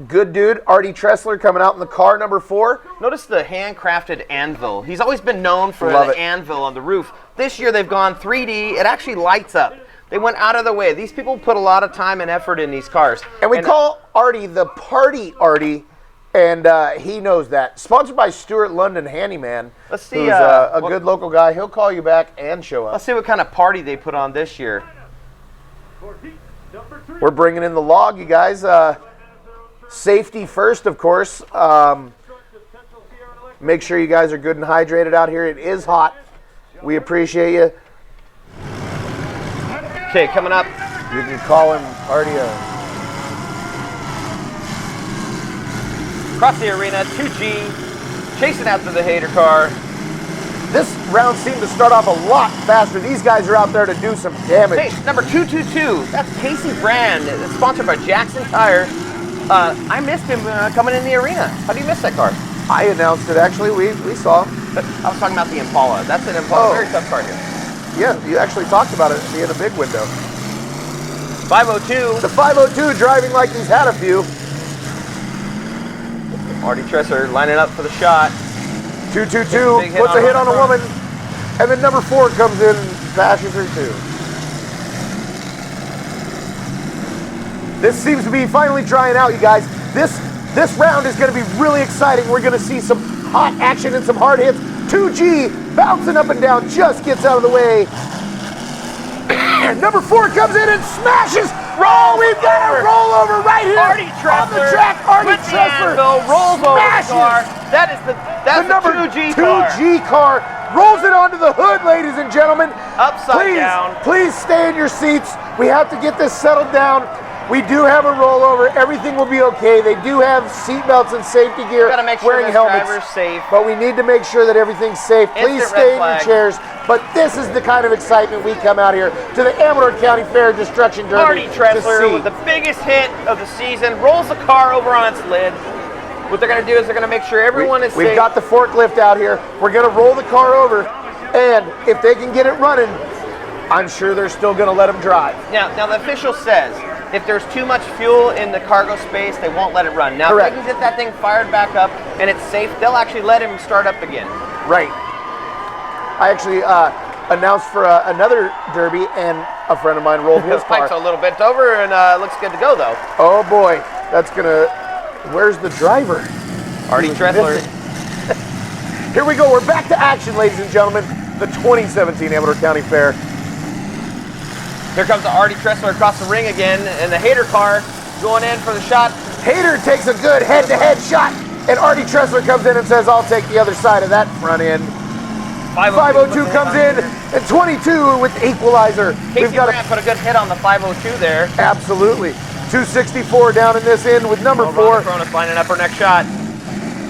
good dude. Artie Tressler coming out in the car, number 4. Notice the handcrafted anvil. He's always been known for Love the it. anvil on the roof. This year they've gone 3D. It actually lights up. They went out of the way. These people put a lot of time and effort in these cars. And we call Artie the Party Artie, and he knows that. Sponsored by Stuart London Handyman, Let's see, who's a good local guy. He'll call you back and show up. Let's see what kind of party they put on this year. We're bringing in the log, you guys. Safety first, of course. Make sure you guys are good and hydrated out here. It is hot. We appreciate you. Okay, coming up. You can call him Artie. Across the arena, 2G, chasing after the hater car. This round seemed to start off a lot faster. These guys are out there to do some damage. Hey, number 222, that's Casey Brand. It's sponsored by Jackson Tire. I missed him coming in the arena. How do you miss that car? I announced it, actually. We saw him. I was talking about the Impala. That's an Impala, very tough car here. Yeah, you actually talked about it in the big window. 502. The 502 driving like he's had a few. Artie Tressler lining up for the shot. 222 puts a hit on a woman. And then number 4 comes in and bashes her too. This seems to be finally drying out, you guys. This round is going to be really exciting. We're going to see some hot action and some hard hits. 2G bouncing up and down, just gets out of the way. Number 4 comes in and smashes. Roll, we've got a rollover right here. Artie Tressler on the track. Artie Tressler rolls over the car. That's the number 2G car. 2G car rolls it onto the hood, ladies and gentlemen. Upside down. Please stay in your seats. We have to get this settled down. We do have a rollover. Everything will be okay. They do have seat belts and safety gear. Gotta make sure wearing this helmets, driver's safe. but we need to make sure that everything's safe. Please Instant stay red in your flag. chairs. But this is the kind of excitement we come out here to the Amador County Fair Destruction Derby Artie to Tressler see. with the biggest hit of the season, rolls the car over on its lid. What they're going to do is they're going to make sure everyone is safe. We've got the forklift out here. We're going to roll the car over, and if they can get it running, I'm sure they're still going to let them drive. Now the official says if there's too much fuel in the cargo space, they won't let it run. Now, Correct. if they can get that thing fired back up and it's safe, they'll actually let him start up again. Right. I actually announced for another derby, and a friend of mine rolled his His pipe's car. a little bent over and looks good to go, though. Oh boy, that's gonna. Where's the driver? Artie Tressler. Here we go. We're back to action, ladies and gentlemen. The 2017 Amador County Fair. Here comes the Artie Tressler across the ring again, and the hater car going in for the shot. Hater takes a good head-to-head shot, and Artie Tressler comes in and says, "I'll take the other side of that front end." 502 comes in, and 22 with the equalizer. Casey Brand put a good hit on the 502 there. Absolutely. 264 down in this end with number 4. Cronus lining up her next shot.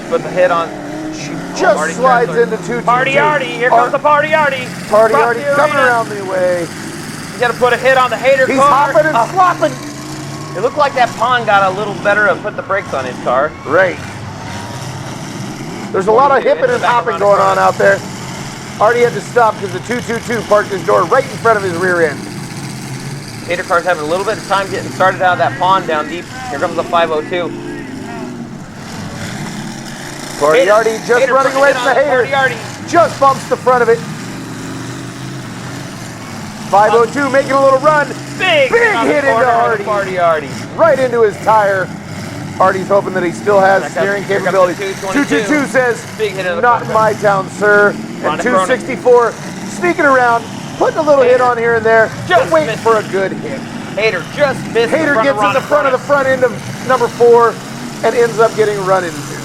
Put the hit on. She just Artie slides Tressler. into 222. Party Artie, here comes the Party Artie. Party Across Artie the coming arena. around the way. He's got to put a hit on the hater He's car. hopping and flopping. It looked like that pond got a little better and put the brakes on his car. Right. There's a lot of hipping and hopping going on out there. Artie had to stop because the 222 parked his door right in front of his rear end. Hater car's having a little bit of time getting started out of that pond down deep. Here comes the 502. Party Artie just Hater running put away it from on the hater. Party Artie. Just bumps the front of it. 502 making a little run. Big hit into corner on Artie. Party Artie. Right into his tire. Hardy's hoping that he still has Back up. steering Here comes capability. the 222. 222 says, Big hit of the not in my town, sir. And Ronda Cronin. 264 sneaking around, putting a little hit on here and there, Just waiting missed. for a good hit. Hater just missed. Hater gets in the front of the front end of number 4 and ends up getting run into.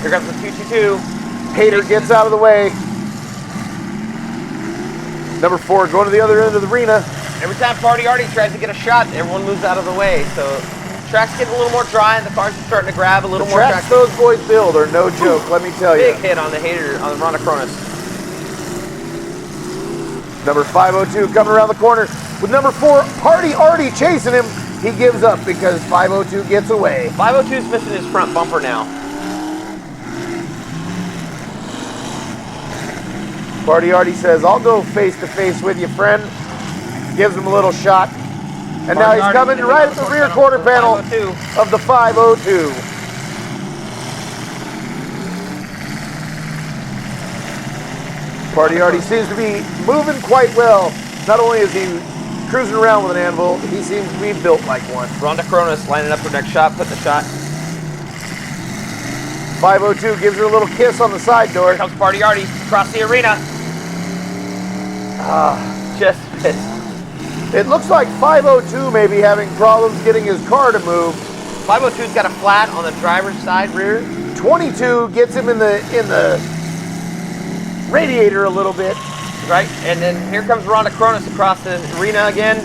Here comes the 222. Hater gets out of the way. Number 4 going to the other end of the arena. Every time Party Artie tries to get a shot, everyone moves out of the way. So track's getting a little more dry, and the cars are starting to grab a little more Tracks traction. those boys build are no joke, let me tell you. Big hit on the Hater, on the Ronda Cronus. Number 502 coming around the corner with number 4, Party Artie chasing him. He gives up because 502 gets away. 502's missing his front bumper now. Party Artie says, I'll go face to face with you, friend. Gives him a little shot. And now he's coming right at the rear quarter panel of the 502. Party Artie seems to be moving quite well. Not only is he cruising around with an anvil, he seems to be built like one. Ronda Cronus lining up her next shot, putting the shot. 502 gives her a little kiss on the side door. Here comes Party Artie across the arena. Just missed. It looks like 502 may be having problems getting his car to move. 502's got a flat on the driver's side rear. 22 gets him in the radiator a little bit. Right, and then here comes Ronda Cronus across the arena again.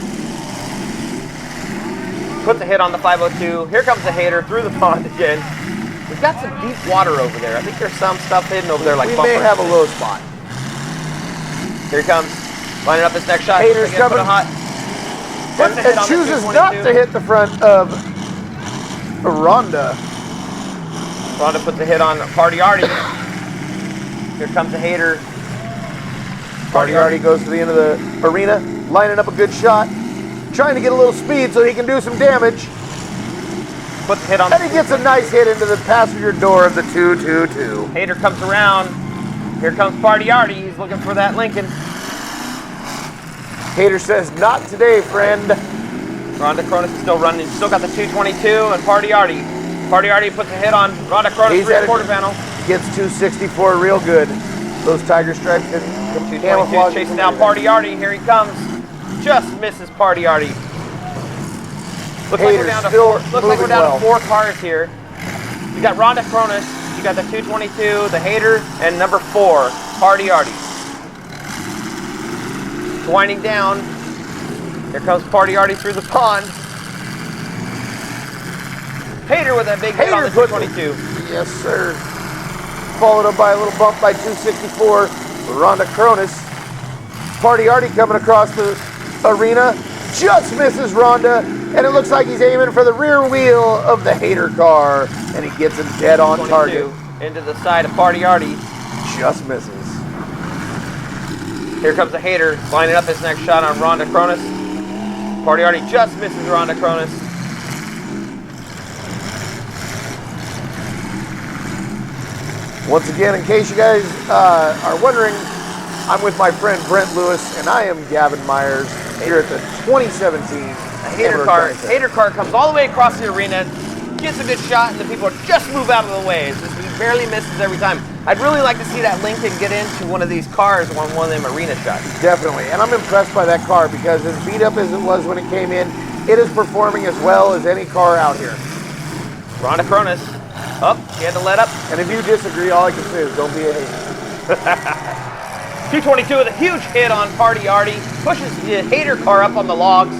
Puts a hit on the 502. Here comes the Hater through the pond again. We've got some deep water over there. I think there's some stuff hidden over there like We bumper. may have a low spot. Here he comes, lining up his next shot. Hater's coming. Puts a hit And on the chooses 222. not to hit the front of Ronda. Ronda puts a hit on Party Artie. Here comes the Hater. Party Artie goes to the end of the arena, lining up a good shot, trying to get a little speed so he can do some damage. Puts a hit on And he gets a nice hit into the passenger door of the 222. Hater comes around. Here comes Party Artie. He's looking for that Lincoln. Hater says, not today, friend. Ronda Cronus is still running. Still got the 222 and Party Artie. Party Artie puts a hit on Ronda Cronus He's rear at it. quarter panel. Gets 264 real good. Those tiger stripes and 222 chasing down Party Artie. Here he comes. Just misses Party Artie. Looks like we're down to still four cars here. You got Ronda Cronus, you got the 222, the Hater, and number 4, Party Artie. It's winding down. Here comes Party Artie through the pond. Hater with a big hit on the 222. Yes, sir. Followed up by a little bump by 264, Ronda Cronus. Party Artie coming across the arena, just misses Ronda, and it looks like he's aiming for the rear wheel of the Hater car, and he gets him dead on target. Into the side of Party Artie. Just misses. Here comes the Hater, lining up his next shot on Ronda Cronus. Party Artie just misses Ronda Cronus. Once again, in case you guys are wondering, I'm with my friend Brent Lewis, and I am Gavin Myers here at the 2017 Hater car comes all the way across the arena, gets a good shot, and the people just move out of the way. He barely misses every time. I'd really like to see that Lincoln get into one of these cars on one of them arena shots. Definitely, and I'm impressed by that car because as beat up as it was when it came in, it is performing as well as any car out here. Ronda Cronus, up, he had to let up. And if you disagree, all I can say is don't be a hater. 222 with a huge hit on Party Artie, pushes the Hater car up on the logs.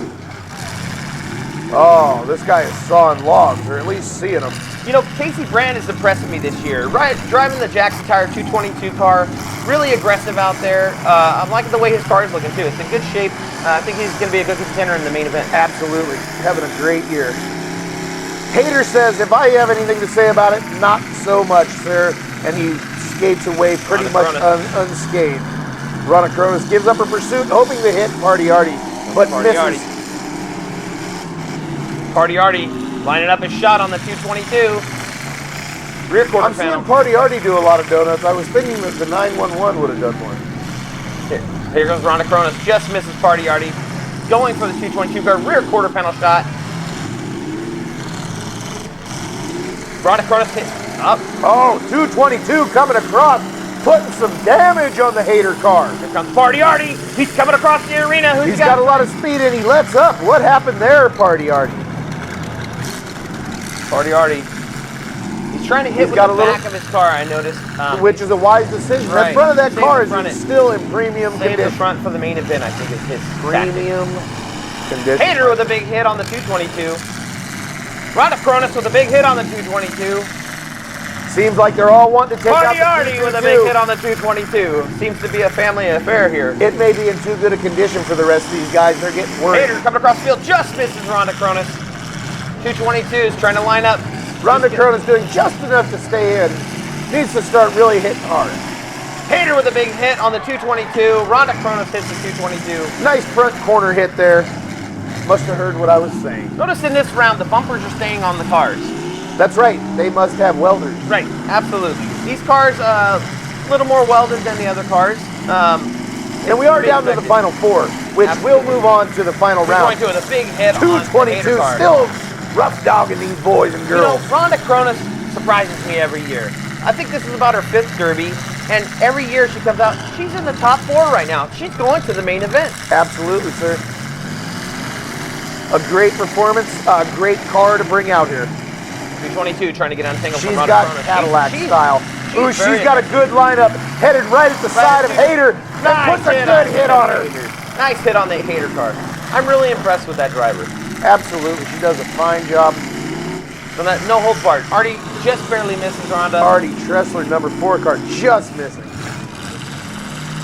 Oh, this guy is sawing logs, or at least seeing them. You know, Casey Brand is impressing me this year. Right, driving the Jackson Tire 222 car, really aggressive out there. I'm liking the way his car is looking too. It's in good shape. I think he's going to be a good contender in the main event. Absolutely, having a great year. Hater says, if I have anything to say about it, not so much, sir. And he skates away pretty much unscathed. Ronda Cronus gives up her pursuit, hoping to hit Party Artie, but misses. Party Artie lining up his shot on the 222. Rear quarter I'm panel. seeing Party Artie do a lot of donuts. I was thinking that the 911 would have done more. Here goes Ronda Cronus, just misses Party Artie. Going for the 222 car, rear quarter panel shot. Rhonda Cronus hit up. Oh, 222 coming across, putting some damage on the hater car. Here comes Party Artie. He's coming across the arena. He's got a lot of speed and he lets up. What happened there, Party Artie? Party Artie. He's trying to hit with the back of his car, I noticed. Which is a wise decision. Right. The front of that Save car the is still in premium Save the condition. front for the main event, I think is his Premium condition. Hater with a big hit on the 222. Rhonda Cronus with a big hit on the 222. Seems like they're all wanting to take Party out Artie the with a big hit on the 222. Seems to be a family affair here. It may be in too good a condition for the rest of these guys. They're getting worried. Hater coming across the field, just misses Rhonda Cronus. 222 is trying to line up. Rhonda Cronus doing just enough to stay in. Needs to start really hitting hard. Hater with a big hit on the 222. Rhonda Cronus hits the 222. Nice front corner hit there. Must have heard what I was saying. Notice in this round, the bumpers are staying on the cars. That's right. They must have welders. Right, absolutely. These cars, a little more welded than the other cars. And we are down to the final four, which will move on to the final round. Going to with a big hit on the 222, hater car. still rough dogging these boys and You know, girls. Rhonda Cronus surprises me every year. I think this is about her 5th Derby, and every year she comes out, she's in the top 4 right now. She's going to the main event. Absolutely, sir. A great performance, a great car to bring out here. 222 trying to get untangled She's from Rhonda got Cronus. Cadillac style. Ooh, she's very got a good lineup, headed right at the side of Hater, and puts a good hit on her. Nice hit on the hater car. I'm really impressed with that driver. Absolutely, she does a fine job. From that no holds barred. Artie just barely misses Rhonda. Artie Tressler, number 4 car, just missing.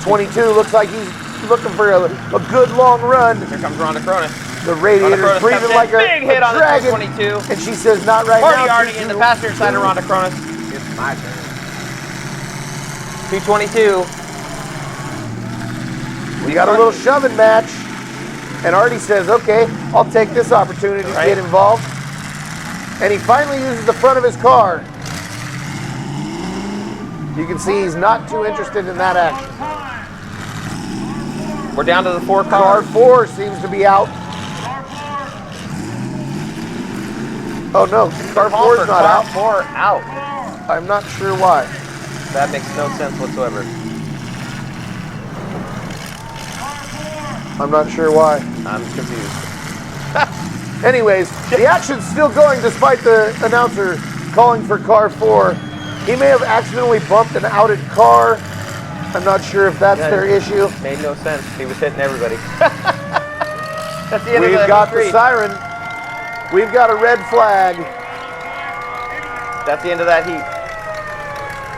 22 looks like he's looking for a good long run. Here comes Rhonda Cronus. The radiator's breathing like a big hit on dragon. the 222. And she says, not right Party now. Artie in the passenger side of Rhonda Cronus. It's my turn. 222. We got a little shoving match. And Artie says, okay, I'll take this opportunity to get involved. And he finally uses the front of his car. You can see he's not too interested in that action. We're down to the 4 Car cars. 4 seems to be out. Oh no, car 4 is not out. 4 out. I'm not sure why. That makes no sense whatsoever. I'm not sure why. I'm confused. Anyways, the action's still going despite the announcer calling for car 4. He may have accidentally bumped an outed car. I'm not sure if that's their issue. Made no sense. He was hitting everybody. That's the end of We've the got heat 3. the siren. We've got a red flag. That's the end of that heat.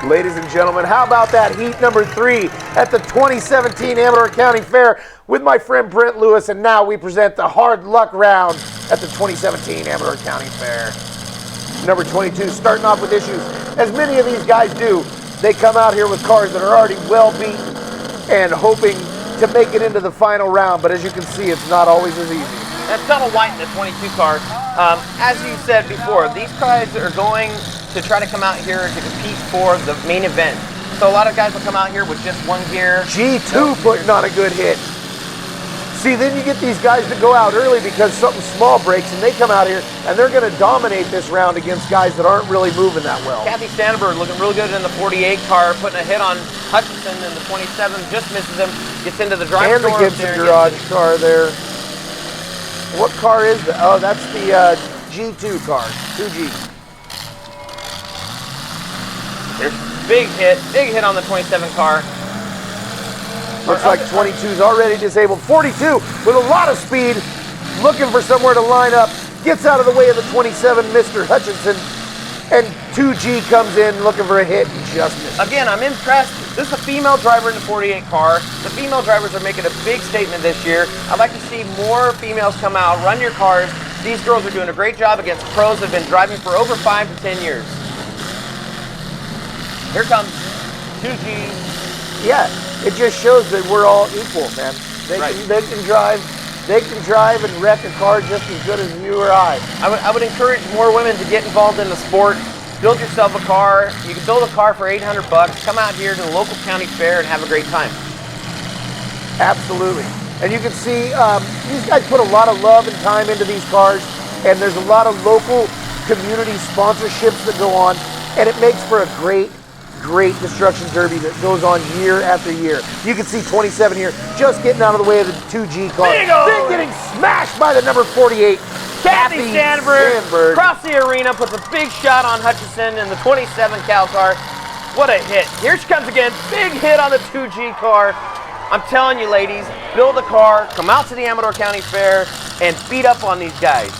Ladies and gentlemen, how about that heat number 3 at the 2017 Amador County Fair with my friend Brent Lewis, and now we present the hard luck round at the 2017 Amador County Fair. Number 22 starting off with issues, as many of these guys do. They come out here with cars that are already well beat and hoping to make it into the final round, but as you can see, it's not always as easy. That's Donald White in the 22 car. As you said before, these guys are going to try to come out here to compete for the main event. So a lot of guys will come out here with just one gear. G2 putting on a good hit. See, then you get these guys that go out early because something small breaks, and they come out here and they're going to dominate this round against guys that aren't really moving that well. Kathy Sandberg looking real good in the 48 car, putting a hit on Hutchinson in the 27, just misses him, gets into the drive And the Gibson garage car there. What car is that? Oh, that's the G2 car, 2G. There's big hit on the 27 car. Looks like 22's already disabled. 42 with a lot of speed, looking for somewhere to line up. Gets out of the way of the 27, Mr. Hutchinson. And 2G comes in looking for a hit and just misses. Again, I'm impressed. This is a female driver in the 48 car. The female drivers are making a big statement this year. I'd like to see more females come out, run your cars. These girls are doing a great job against pros that have been driving for over 5 to 10 years. Here comes 2G. Yeah, it just shows that we're all equal, man. They can drive and wreck a car just as good as you or I. I would encourage more women to get involved in the sport. Build yourself a car. You can build a car for $800. Come out here to the local county fair and have a great time. Absolutely. And you can see these guys put a lot of love and time into these cars, and there's a lot of local community sponsorships that go on, and it makes for a great destruction derby that goes on year after year. You can see 27 here just getting out of the way of the 2G car. Then getting smashed by the number 48, Kathy Sandberg across the arena, puts a big shot on Hutchison in the 27 Cal car. What a hit. Here she comes again. Big hit on the 2G car. I'm telling you, ladies, build a car, come out to the Amador County Fair, and beat up on these guys.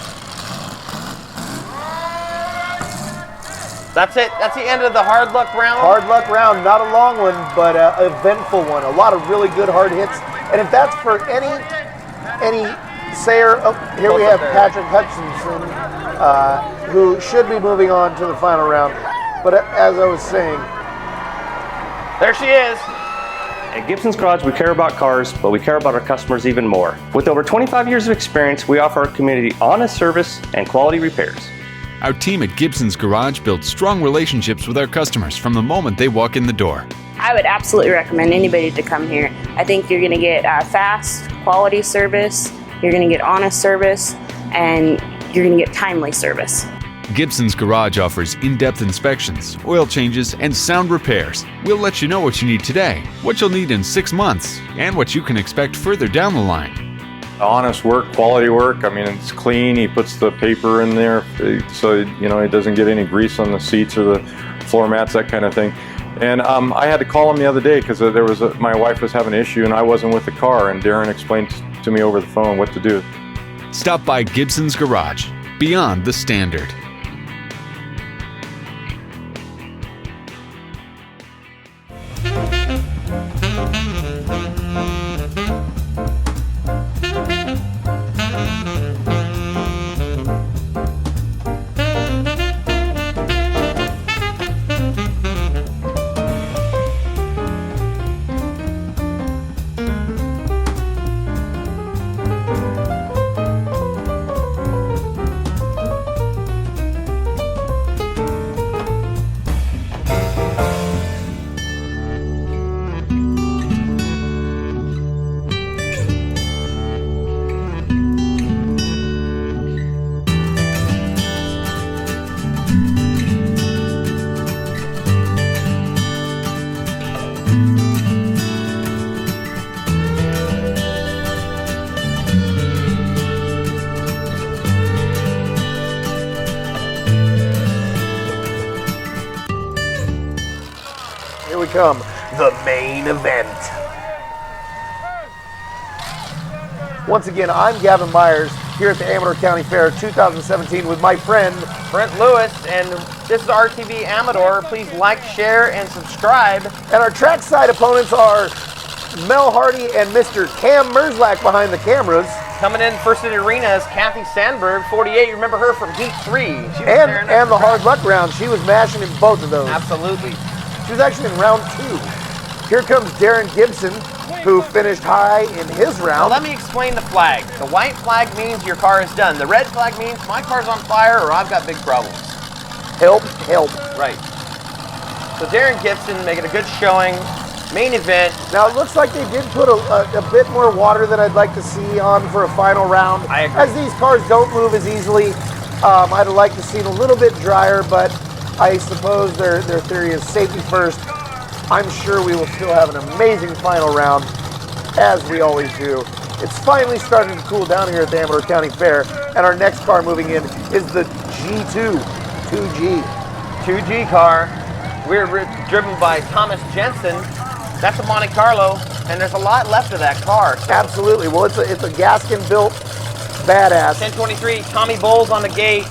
That's it. That's the end of the hard luck round. Hard luck round, not a long one, but an eventful one. A lot of really good hard hits. And if that's for any sayer, oh, here we have Patrick Hutchinson, who should be moving on to the final round. But as I was saying, there she is. At Gibson's Garage, we care about cars, but we care about our customers even more. With over 25 years of experience, we offer our community honest service and quality repairs. Our team at Gibson's Garage builds strong relationships with our customers from the moment they walk in the door. I would absolutely recommend anybody to come here. I think you're going to get fast, quality service, you're going to get honest service, and you're going to get timely service. Gibson's Garage offers in-depth inspections, oil changes, and sound repairs. We'll let you know what you need today, what you'll need in 6 months, and what you can expect further down the line. Honest work, quality work. I mean, it's clean. He puts the paper in there so you know he doesn't get any grease on the seats or the floor mats, that kind of thing. And I had to call him the other day because my wife was having an issue and I wasn't with the car, and Darren explained to me over the phone what to do. Stop by Gibson's Garage, beyond the standard. Come the main event. Once again, I'm Gavin Myers here at the Amador County Fair 2017 with my friend Brent Lewis, and this is RTV Amador. Please like, share, and subscribe. And our trackside opponents are Mel Hardy and Mr. Cam Merzlak behind the cameras. Coming in first in the arena is Kathy Sandberg, 48. You remember her from Heat 3. She was and the hard luck round. She was mashing in both of those. Absolutely. She was actually in round 2. Here comes Darren Gibson, who finished high in his round. Now let me explain the flag. The white flag means your car is done. The red flag means my car's on fire or I've got big problems. Help. Right. So Darren Gibson making a good showing. Main event. Now it looks like they did put a bit more water than I'd like to see on for a final round. I agree. As these cars don't move as easily, I'd like to see it a little bit drier, but I suppose their theory is safety first. I'm sure we will still have an amazing final round, as we always do. It's finally starting to cool down here at the Amador County Fair, and our next car moving in is the G2 2G car. We're driven by Thomas Jensen. That's a Monte Carlo, and there's a lot left of that car. So. Absolutely. Well, it's a Gaskin-built badass. 1023, Tommy Bowles on the gate.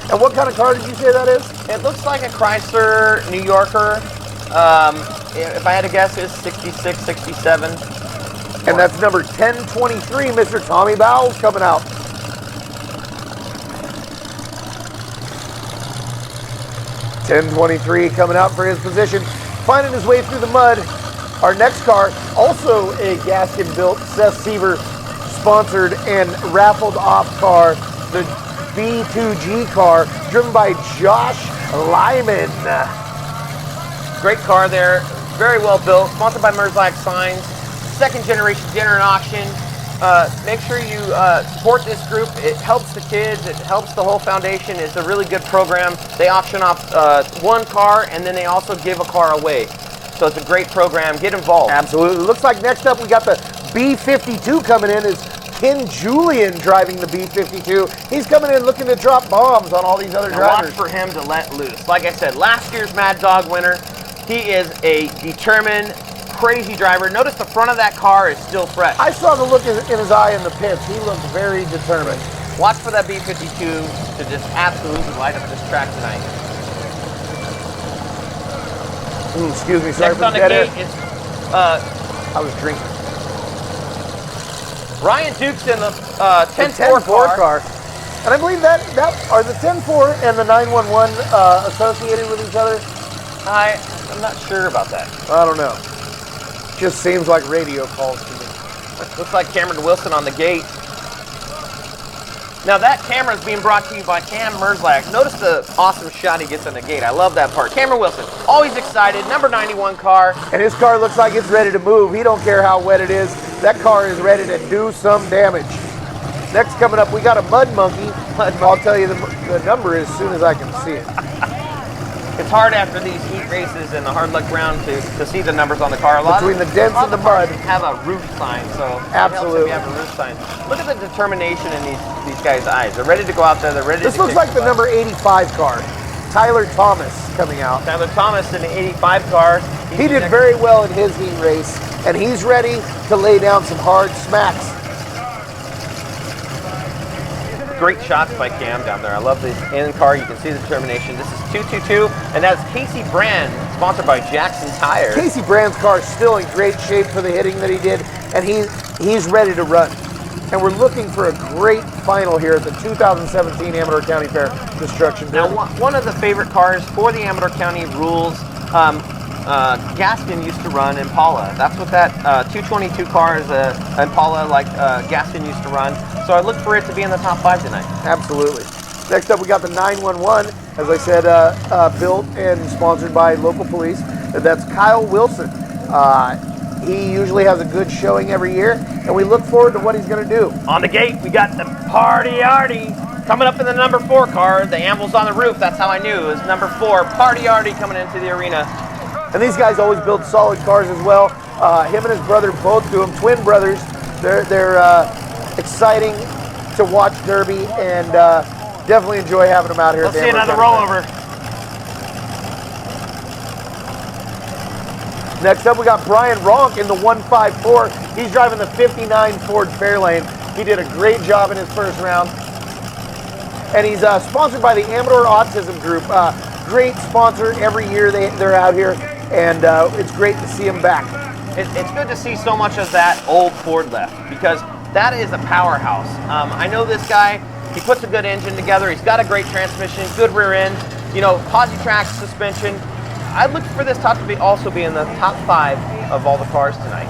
And what kind of car did you say that is? It looks like a Chrysler New Yorker. If I had to guess, it's 66, 67. And that's number 1023, Mr. Tommy Bowles coming out. .1023 coming out for his position, finding his way through the mud. Our next car, also a Gaskin-built, Seth Seaver sponsored and raffled off car, the B2G car, driven by Josh Lyman. Great car there, very well built, sponsored by Merzlak Signs, second generation dinner and auction. make sure you support this group. It helps the kids. It helps the whole foundation. It's a really good program. They auction off one car, and then they also give a car away. So it's a great program. Get involved. Absolutely. Looks like next up we got the B-52 coming in. Is Ken Julian driving the B-52. He's coming in looking to drop bombs on all these other Now drivers. watch for him to let loose. Like I said, last year's Mad Dog winner. He is a determined, crazy driver. Notice the front of that car is still fresh. I saw the look in his eye in the pits. He looked very determined. Watch for that B-52 to just absolutely light up this track tonight. Excuse me, sorry Next for on the dead air. gate is I was drinking. Ryan Dukes in the 10-4 10-4 car. And I believe that are the 10-4 and the 911 associated with each other? I'm not sure about that. I don't know. Just seems like radio calls to me. Looks like Cameron Wilson on the gate. Now that camera is being brought to you by Cam Merzlak. Notice the awesome shot he gets on the gate. I love that part. Cameron Wilson, always excited, number 91 car. And his car looks like it's ready to move. He don't care how wet it is. That car is ready to do some damage. Next coming up, we got a Mud Monkey. I'll tell you the number as soon as I can see it. It's hard after these heat races and the hard luck round to see the numbers on the car. Between the dents and the mud. Have a roof sign, so absolutely. It helps if you have a roof sign. Look at the determination in these guys' eyes. They're ready to go out there. They're ready. This looks like the number 85 car. Tyler Thomas coming out. Tyler Thomas in the 85 car. He did very well in his heat race, and he's ready to lay down some hard smacks. Great shots by Cam down there. I love this in car. You can see the determination. This is 222, and that's Casey Brand, sponsored by Jackson Tires. Casey Brand's car is still in great shape for the hitting that he did, and he's ready to run. And we're looking for a great final here at the 2017 Amador County Fair Destruction Derby. Now, one of the favorite cars for the Amador County rules, Gaston used to run Impala. That's what that 222 car is, Impala like Gaston used to run. So I look for it to be in the top 5 tonight. Absolutely. Next up, we got the 911, as I said, built and sponsored by local police. That's Kyle Wilson. He usually has a good showing every year, and we look forward to what he's going to do. On the gate, we got the Party Artie coming up in the number 4 car. The anvil's on the roof. That's how I knew it was number 4. Party Artie coming into the arena. And these guys always build solid cars as well. Him and his brother both do them. Twin brothers. They're exciting to watch Derby, and definitely enjoy having them out here. Let's see another rollover. Next up, we got Brian Ronk in the 154. He's driving the 59 Ford Fairlane. He did a great job in his first round. And he's sponsored by the Amador Autism Group. Great sponsor every year they're out here, and it's great to see him back. It's good to see so much of that old Ford left, because that is a powerhouse. I know this guy. He puts a good engine together. He's got a great transmission, good rear end, posi-track suspension. I'd look for this top to also be in the top 5 of all the cars tonight.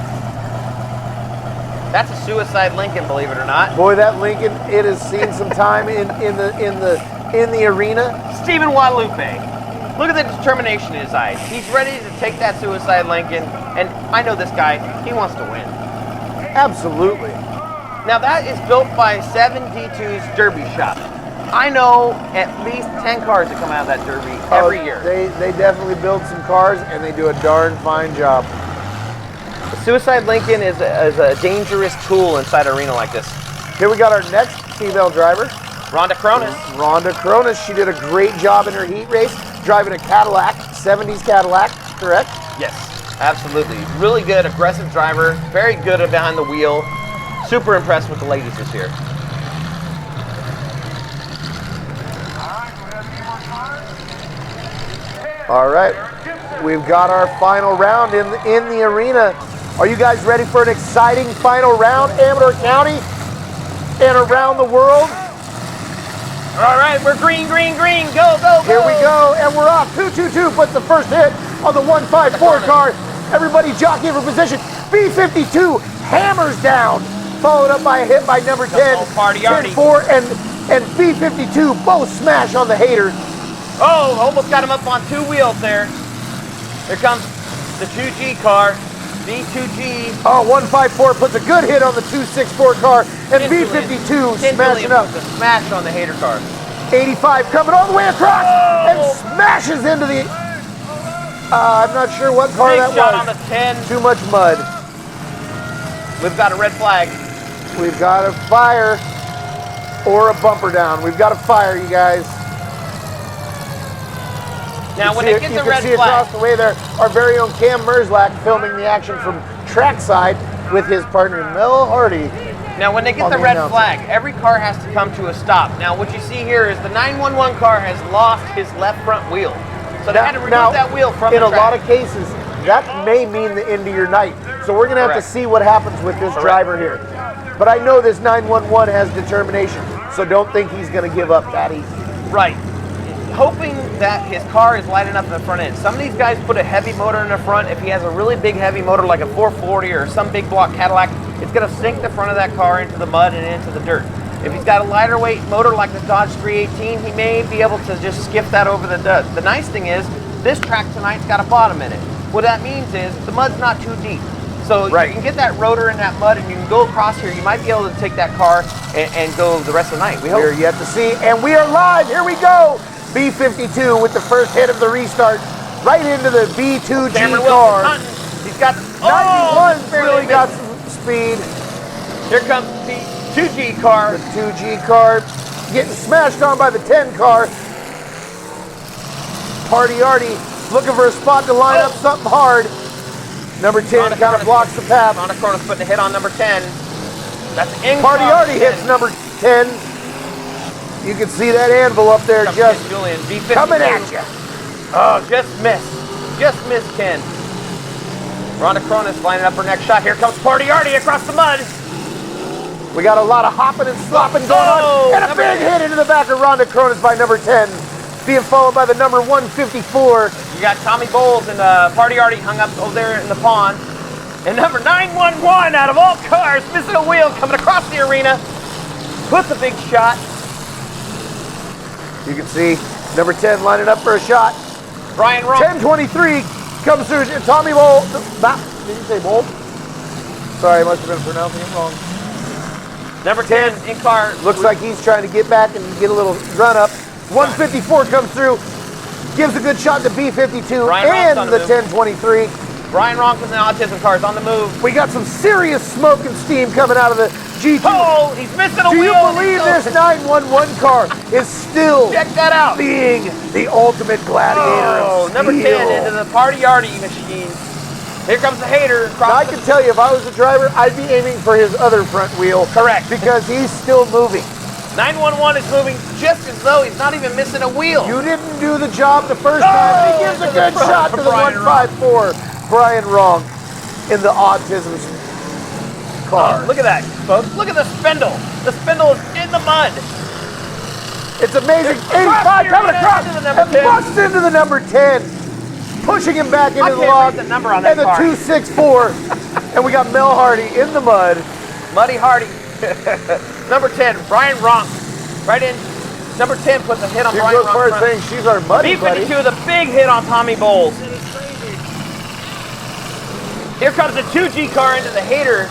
That's a suicide Lincoln, believe it or not. Boy, that Lincoln, it has seen some time in the arena. Stephen Guadalupe. Look at the determination in his eyes. He's ready to take that suicide Lincoln, and I know this guy, he wants to win. Absolutely. Now that is built by 7D2's Derby Shop. I know at least 10 cars that come out of that Derby every year. They definitely build some cars, and they do a darn fine job. The suicide Lincoln is a dangerous tool inside an arena like this. Here we got our next female driver. Rhonda Cronus. Rhonda Cronus, she did a great job in her heat race, driving a Cadillac, 70s Cadillac, correct? Yes, absolutely. Really good, aggressive driver, very good behind the wheel. Super impressed with the ladies this year. All right, we've got our final round in the arena. Are you guys ready for an exciting final round, Amador County and around the world? All right, we're green, green, green. Go, go, go. Here we go, and we're off. 222 puts the first hit on the 154 car. Everybody jockeying for position. B52 hammers down, followed up by a hit by number 10. 10-4 and B52 both smash on the haters. Oh, almost got him up on 2 wheels there. Here comes the 2G car. B2G. Oh, 154 puts a good hit on the 264 car, and B52 smashing up. The smash on the hater car. 85 coming all the way across and smashes into the. I'm not sure what car Big that shot was. on the 10. Too much mud. We've got a red flag. We've got a fire or a bumper down. We've got a fire, you guys. Now, when they get the red you can see flag, across the way there, our very own Cam Merzlak filming the action from trackside with his partner Mel Hardy. now when they get the red flag, every car has to come to a stop. Now, what you see here is the 911 car has lost his left front wheel, so they had to remove that wheel from the track. In a lot of cases, that may mean the end of your night. So we're going to have to see what happens with this driver here. But I know this 911 has determination, so don't think he's going to give up that easy. Right. Hoping that his car is light enough in the front end. Some of these guys put a heavy motor in the front. If he has a really big heavy motor like a 440 or some big block Cadillac, it's going to sink the front of that car into the mud and into the dirt. If he's got a lighter weight motor like the Dodge 318, he may be able to just skip that over the dust. The nice thing is, this track tonight's got a bottom in it. What that means is the mud's not too deep. So you can get that rotor in that mud and you can go across here. You might be able to take that car and go the rest of the night. We hope. We're yet to see, and we are live. Here we go. B52 with the first hit of the restart, right into the B2G car. He's got 91's really got some speed. Here comes the 2G car. The 2G car getting smashed on by the 10 car. Party Artie looking for a spot to line up something hard. Number 10 kind of blocks the path. Ron Cronus putting a hit on number 10. That's in Party Artie hits number 10. You can see that anvil up there just Julian, coming at you. Oh, just missed. Just missed 10. Rhonda Cronus lining up her next shot. Here comes Party Artie across the mud. We got a lot of hopping and slopping going on. And a big hit into the back of Rhonda Cronus by number 10. Being followed by the number 154. You got Tommy Bowles and Party Artie hung up over there in the pond. And number 911 out of all cars, missing a wheel, coming across the arena. Puts a big shot. You can see number 10 lining up for a shot. Brian Rowe. 1023 comes through. Tommy Bolt. Did you say Bolt? Sorry, I must have been pronouncing it wrong. Number 10 in car. Looks like he's trying to get back and get a little run up. 154 comes through. Gives a good shot to B52 and the 1023. Brian Ronk in the autism car is on the move. We got some serious smoke and steam coming out of the G2. Oh, he's missing a wheel. Do you believe this 911 car is still check that out, being the ultimate gladiator of number 10 into the Party Artie machine. Here comes the hater. Now, I can tell you, if I was a driver, I'd be aiming for his other front wheel. Correct. Because he's still moving. 911 is moving just as though he's not even missing a wheel. You didn't do the job the first time. He gives a good shot to the 154. Brian Wrong in the autism car. Look at that, folks. Look at the spindle. The spindle is in the mud. It's amazing. 85 coming across and busts into the number 10. Pushing him back into the log. The number on that and the car. 264. And we got Mel Hardy in the mud. Muddy Hardy. Number 10, Brian Ronk. Right in. Number 10 puts a hit on Brian Ronk. You're saying she's our muddy buddy. B52 with a big hit on Tommy Bowles. Here comes the 2G car into the hater.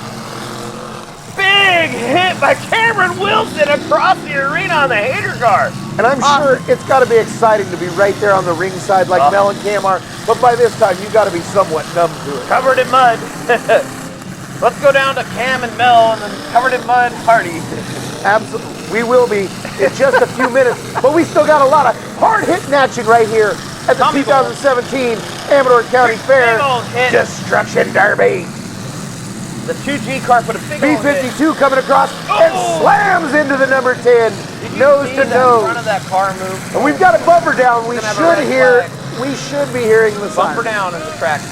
Big hit by Cameron Wilson across the arena on the hater car. And I'm sure it's got to be exciting to be right there on the ringside like Mel and Cam are. But by this time, you got to be somewhat numb to it. Covered in mud. Let's go down to Cam and Mel and then covered in mud, Hardy. Absolutely. We will be in just a few minutes. But we still got a lot of hard-hitting action right here at the Tommy 2017 Amador County Fair Destruction Derby. The 2G car put a big B52 coming across and slams into the number 10, nose to nose. Front of that car move. And we've got a bumper down. We should be hearing the bumper down in the track.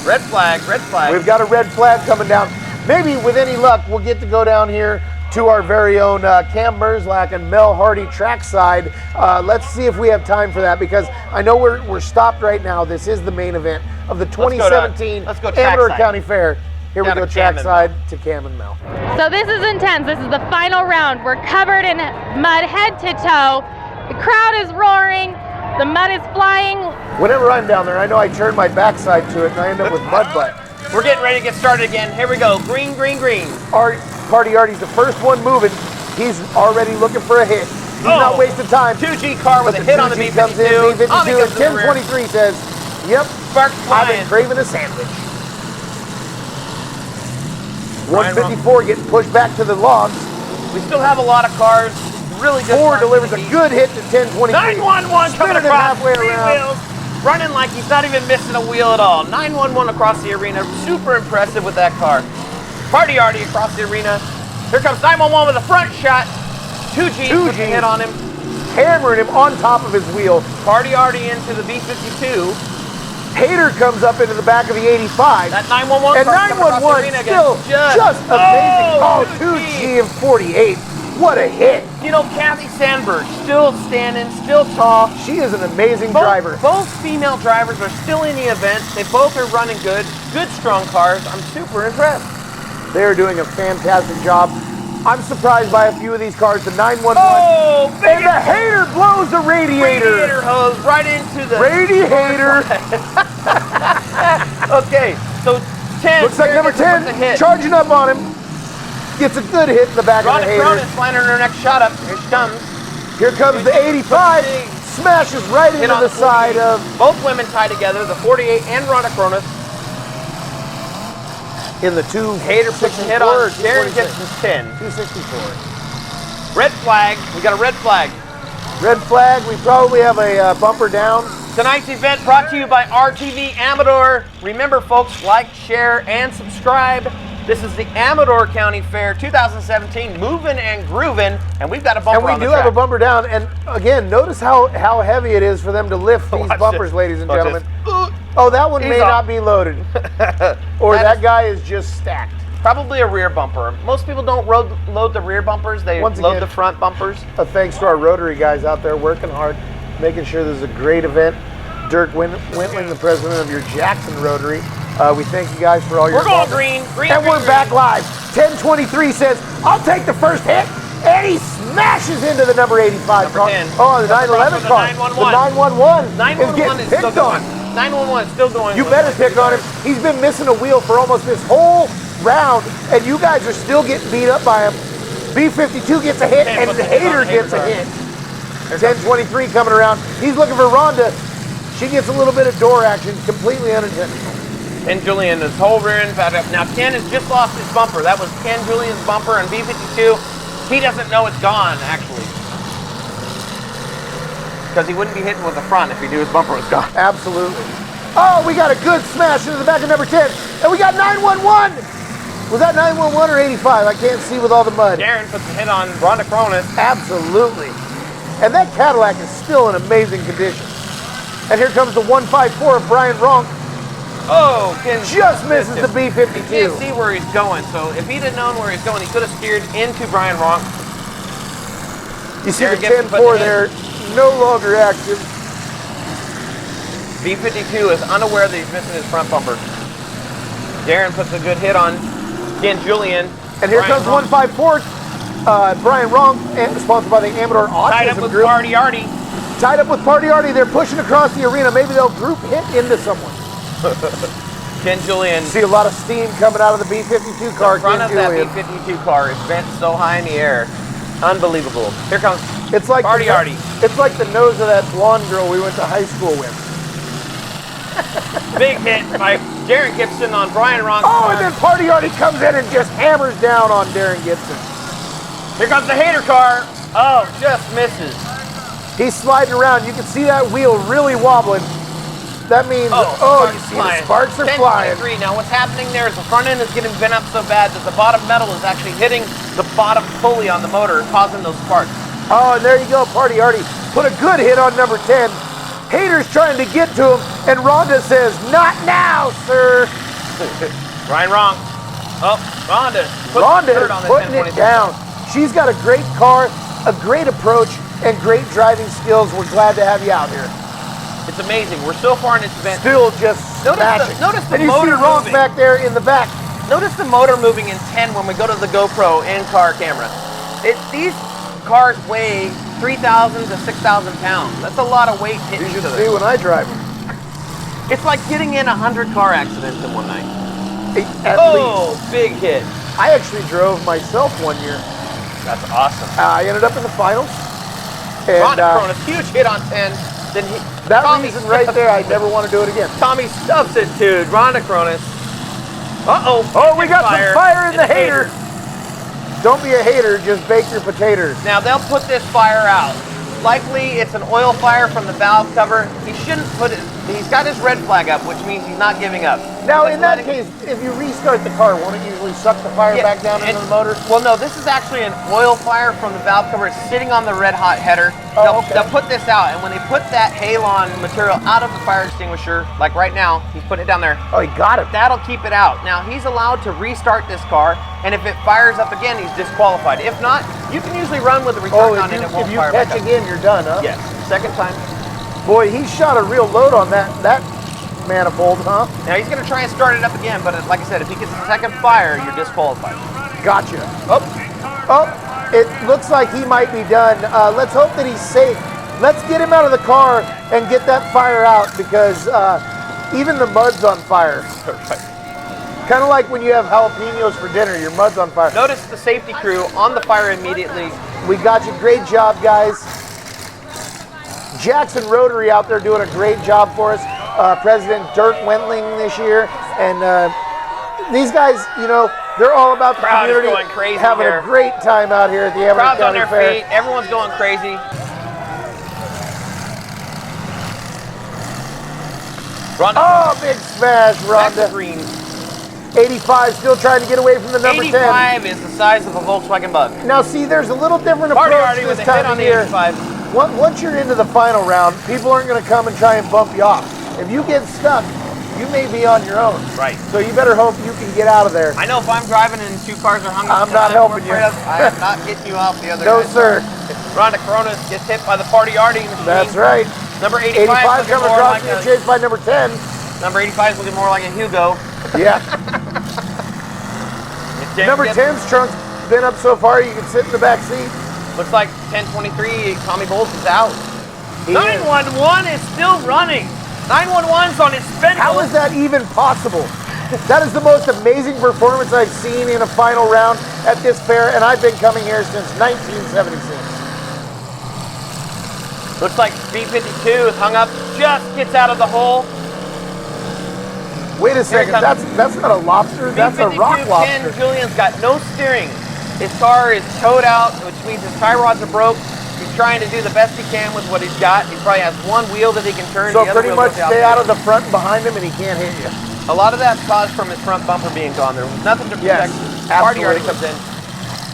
Red flag, red flag. We've got a red flag coming down. Maybe with any luck, we'll get to go down here to our very own Cam Merzlak and Mel Hardy trackside. Let's see if we have time for that, because I know we're stopped right now. This is the main event of the 2017 Amador County Fair. Here we go trackside to Cam and Mel. So this is intense. This is the final round. We're covered in mud head to toe. The crowd is roaring. The mud is flying. Whenever I'm down there, I know I turn my backside to it and I end up with mud butt. We're getting ready to get started again. Here we go. Green, green, green. Party Artie's the first one moving. He's already looking for a hit. He's not wasting time. 2G car with a hit on the B-52. Comes in, B-52 Tommy and comes to the rear. 1023 says, yep, Sparks I've been flying. craving a sandwich. 154 getting pushed back to the logs. We still have a lot of cars. Really good. 4 delivers a good hit to 1023. 911 coming Spinning it across halfway three around. wheels. Running like he's not even missing a wheel at all. 911 across the arena. Super impressive with that car. Party Artie across the arena. Here comes 911 with a front shot. 2G puts a hit on him. Hammering him on top of his wheel. Party Artie into the B-52. Hater comes up into the back of the 85. That 911 and car coming across the 911 arena still again. just amazing. Oh, 2G. 2G and 48. What a hit. You know, Kathy Sandberg, still standing, still tall. She is an amazing driver. Both female drivers are still in the event. They both are running good, strong cars. I'm super impressed. They're doing a fantastic job. I'm surprised by a few of these cars. The 911. Oh, and the hater blows the radiator. Radiator hose right into the radiator. Okay, so 10. Looks like number 10 charging up on him. Gets a good hit in the back of the hater. Rhonda Cronin's flying her next shot up. Here she comes. Here comes the 85. Smashes right into the side of. Both women tied together, the 48 and Rhonda Cronin. In the 2. Hater puts a hit on Darren Gibson's 10. 264. Red flag. We got a red flag. Red flag. We probably have a bumper down. Tonight's event brought to you by RTV Amador. Remember, folks, like, share, and subscribe. This is the Amador County Fair 2017, moving and grooving, and we've got a bumper on the track. And we do have a bumper down, and again, notice how heavy it is for them to lift these bumpers, ladies and gentlemen. Oh, that one may not be loaded. Or that guy is just stacked. Probably a rear bumper. Most people don't load the rear bumpers, they load the front bumpers. Thanks to our Rotary guys out there working hard, making sure this is a great event. Dirk Wintling, the president of your Jackson Rotary. We thank you guys for all your. We're going green, green, and green, we're back live. 1023 says, "I'll take the first hit," and he smashes into the number 85 car. 10. Oh, the 911 car. The 911. 911 is still going. 911 is still going. You better pick on him. He's been missing a wheel for almost this whole round, and you guys are still getting beat up by him. B-52 gets a hit, and the hater gets a hit. 1023 coming around. He's looking for Rhonda. She gets a little bit of door action, completely unintentional. And Julian, his whole rear end back up. Now Ken has just lost his bumper. That was Ken Julian's bumper on B-52. He doesn't know it's gone, actually. Because he wouldn't be hitting with the front if he knew his bumper was gone. Absolutely. Oh, we got a good smash into the back of number 10. And we got 911. Was that 911 or 85? I can't see with all the mud. Darren puts a hit on Rhonda Cronin. Absolutely. And that Cadillac is still in amazing condition. And here comes the 154 of Brian Ronk. Oh, Ken just misses the B-52. He can't see where he's going, so if he'd have known where he's going, he could have steered into Brian Ronk. You see the 10-4 there, no longer active. B-52 is unaware that he's missing his front bumper. Darren puts a good hit on Ken Julian. And here comes 154, Brian Ronk, sponsored by the Amador Autism Tied up with Group. Party Artie. Tied up with Party Artie. They're pushing across the arena. Maybe they'll group hit into someone. Ken Julian. See a lot of steam coming out of the B-52 car. The front of that B-52 car is bent so high in the air. Unbelievable. Here comes Party Artie. It's like the nose of that blonde girl we went to high school with. Big hit by Darren Gibson on Brian Ronk. Oh, and then Party Artie comes in and just hammers down on Darren Gibson. Here comes the hater car. Oh, just misses. He's sliding around. You can see that wheel really wobbling. That means, you see the sparks are flying. Now what's happening there is the front end is getting bent up so bad that the bottom metal is actually hitting the bottom pulley on the motor, causing those sparks. Oh, and there you go, Party Artie. Put a good hit on number 10. Hater's trying to get to him, and Rhonda says, "Not now, sir." Brian Ronk. Oh, Rhonda putting it down. She's got a great car, a great approach, and great driving skills. We're glad to have you out here. It's amazing. We're so far in this event. Still just smashing. Notice the and you motor see Ronk moving back there in the back. Notice the motor moving in 10 when we go to the GoPro in-car camera. These cars weigh 3,000 to 6,000 pounds. That's a lot of weight hitting each other. You should see when I drive them. It's like getting in 100 car accidents in one night. At least. Big hit. I actually drove myself one year. That's awesome. I ended up in the finals. And Rhonda Cronus, huge hit on 10. Then that Tommy reason right there, I never want to do it again. Tommy stuffs it, dude. Rhonda Cronus. Uh-oh. Oh, we got some fire in the hater. Don't be a hater, just bake your potatoes. Now, they'll put this fire out. Likely, it's an oil fire from the valve cover. He shouldn't put it, he's got his red flag up, which means he's not giving up. Now, in that case, if you restart the car, won't it usually suck the fire back down into the motor? Well, no, this is actually an oil fire from the valve cover. It's sitting on the red hot header. They'll put this out, and when they put that halon material out of the fire extinguisher, like right now, he's putting it down there. Oh, he got it. That'll keep it out. Now, he's allowed to restart this car, and if it fires up again, he's disqualified. If not, you can usually run with the return on, and it won't fire back up. If you catch again, you're done, huh? Yes, second time. Boy, he shot a real load on that manifold, huh? Now, he's going to try and start it up again, but like I said, if he gets a second fire, you're disqualified. Gotcha. Oh, it looks like he might be done. Let's hope that he's safe. Let's get him out of the car and get that fire out, because even the mud's on fire. Kind of like when you have jalapenos for dinner, your mud's on fire. Notice the safety crew on the fire immediately. We got you. Great job, guys. Jackson Rotary out there doing a great job for us. President Dirk Wentling this year. And these guys, you know, they're all about the Crowd community. is going crazy having here. a great time out here at the Everett Crowd's on County their Fair. feet. Everyone's going crazy. Rhonda. Oh, big smash, Rhonda. Green. 85 still trying to get away from the number 10. 85 is the size of a Volkswagen Bug. Now, see, there's a little different Party approach already this with a hit time on of the year. 85. Once you're into the final round, people aren't going to come and try and bump you off. If you get stuck, you may be on your own. Right. So you better hope you can get out of there. I know if I'm driving and two cars are hung up, I'm not helping you. I am not getting you off the other No, end. sir. Rhonda Cronus gets hit by the Party Artie machine. That's right. Number 85 85 coming across being chased by number 10. Number 85 is looking more like a Hugo. Yeah. Number 10's trunk's been up so far, you can sit in the back seat. Looks like 1023, Tommy Bowles is out. He 911 is still running. 911's on his spindle. How is that even possible? That is the most amazing performance I've seen in a final round at this fair, and I've been coming here since 1976. Looks like B52 is hung up, just gets out of the hole. Wait a second, that's not a lobster, that's a rock lobster. Julian's got no steering. His car is towed out, which means his tie rods are broke. He's trying to do the best he can with what he's got. He probably has one wheel that he can turn. So pretty much stay out of the front and behind him and he can't hit you. A lot of that's caused from his front bumper being gone. There was nothing to protect. Party already comes in.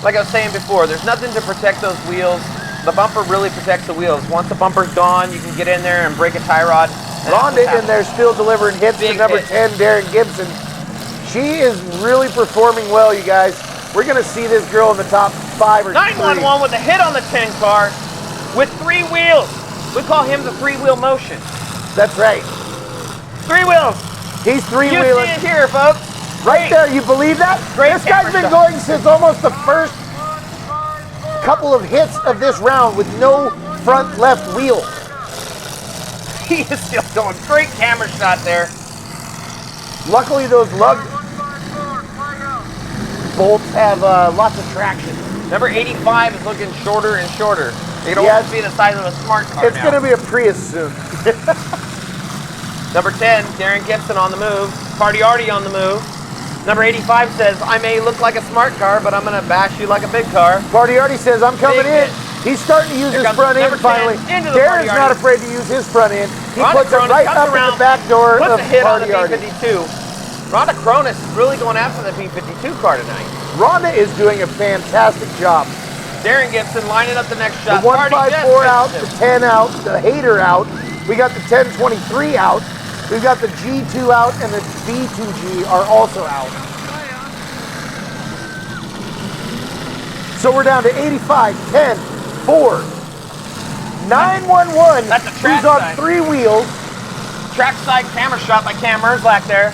Like I was saying before, there's nothing to protect those wheels. The bumper really protects the wheels. Once the bumper's gone, you can get in there and break a tie rod. Rhonda in there still delivering hits to number 10, Darren Gibson. She is really performing well, you guys. We're going to see this girl in the top 5 or 6. 911 with a hit on the 10 car with 3 wheels. We call him the 3-wheel motion. That's right. 3 wheels. He's 3-wheeling. You see it here, folks. Right there, you believe that? This guy's been going since almost the first couple of hits of this round with no front left wheel. He is still going. Great camera shot there. Luckily, those lug bolts have lots of traction. Number 85 is looking shorter and shorter. It don't want to be the size of a smart car It's going to be a Prius soon. Number 10, Darren Gibson on the move. Party Artie on the move. Number 85 says, I may look like a smart car, but I'm going to bash you like a big car. Party Artie says, I'm coming in. He's starting to use his front end finally. Darren's not afraid to use his front end. He puts it right up in the back door of Party Artie. B52. Rhonda Cronus is really going after the B52 car tonight. Rhonda is doing a fantastic job. Darren Gibson lining up the next shot. The 154 out, the 10 out, the hater out. We got the 1023 out. We've got the G2 out, and the B2G are also out. So we're down to 85, 10, 4, 911. That's a track who's on side. 3 wheels. Trackside camera shot by Cam Merzlack there.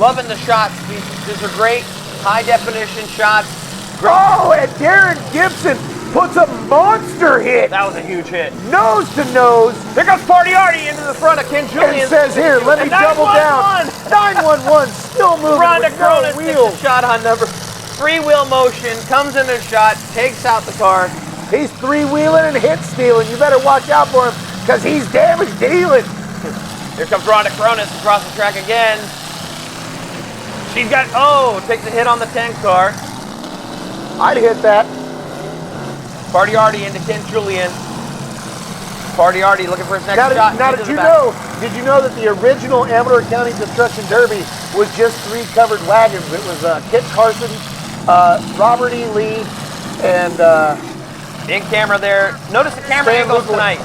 Loving the shots. These are great high definition shots. Great. Oh, and Darren Gibson puts a monster hit. That was a huge hit. Nose to nose. Here comes Party Artie into the front of Ken Julian. And says, here, let me double down. 911 still moving Rhonda with no Cronus takes wheels. a shot on number 3-wheel motion, comes in the shot, takes out the car. He's three-wheeling and hit stealing. You better watch out for him because he's damage dealing. Here comes Rhonda Cronus across the track again. She's got, takes a hit on the 10 car. I'd hit that. Party Artie into Ken Julian. Party Artie looking for his next shot. Now did you know that the original Amador County Destruction Derby was just 3 covered wagons? It was Kit Carson, Robert E. Lee, and in camera there. Notice the camera angles tonight.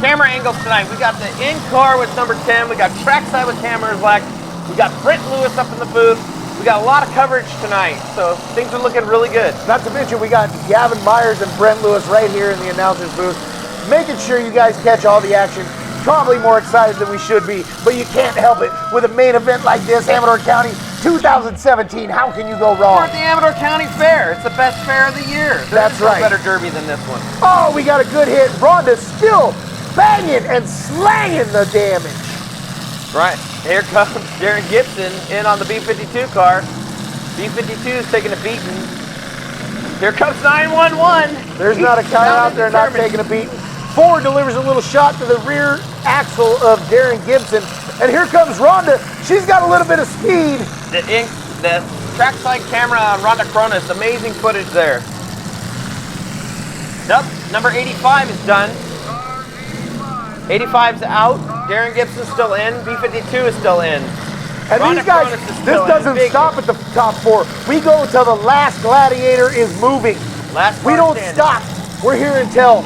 Camera angles tonight. We got the in car with number 10. We got trackside with Cameron Black. We got Brent Lewis up in the booth. We got a lot of coverage tonight, so things are looking really good. Not to mention we got Gavin Myers and Brent Lewis right here in the announcer's booth, making sure you guys catch all the action. Probably more excited than we should be, but you can't help it. With a main event like this, Amador County 2017, how can you go wrong? We're at the Amador County Fair. It's the best fair of the year. That's right. No better derby than this one. Oh, we got a good hit. Rhonda's still banging and slanging the damage. Right. Here comes Darren Gibson in on the B-52 car. B-52 is taking a beating. Here comes 911. There's not a car out there not taking a beating. Ford delivers a little shot to the rear axle of Darren Gibson. And here comes Rhonda. She's got a little bit of speed. The trackside camera on Rhonda Cronus. Amazing footage there. Nope. Number 85 is done. 85's out. Darren Gibson's still in. B-52 is still in. And Rhonda these guys, this doesn't stop at the top 4. We go until the last Gladiator is moving. We don't stop. We're here until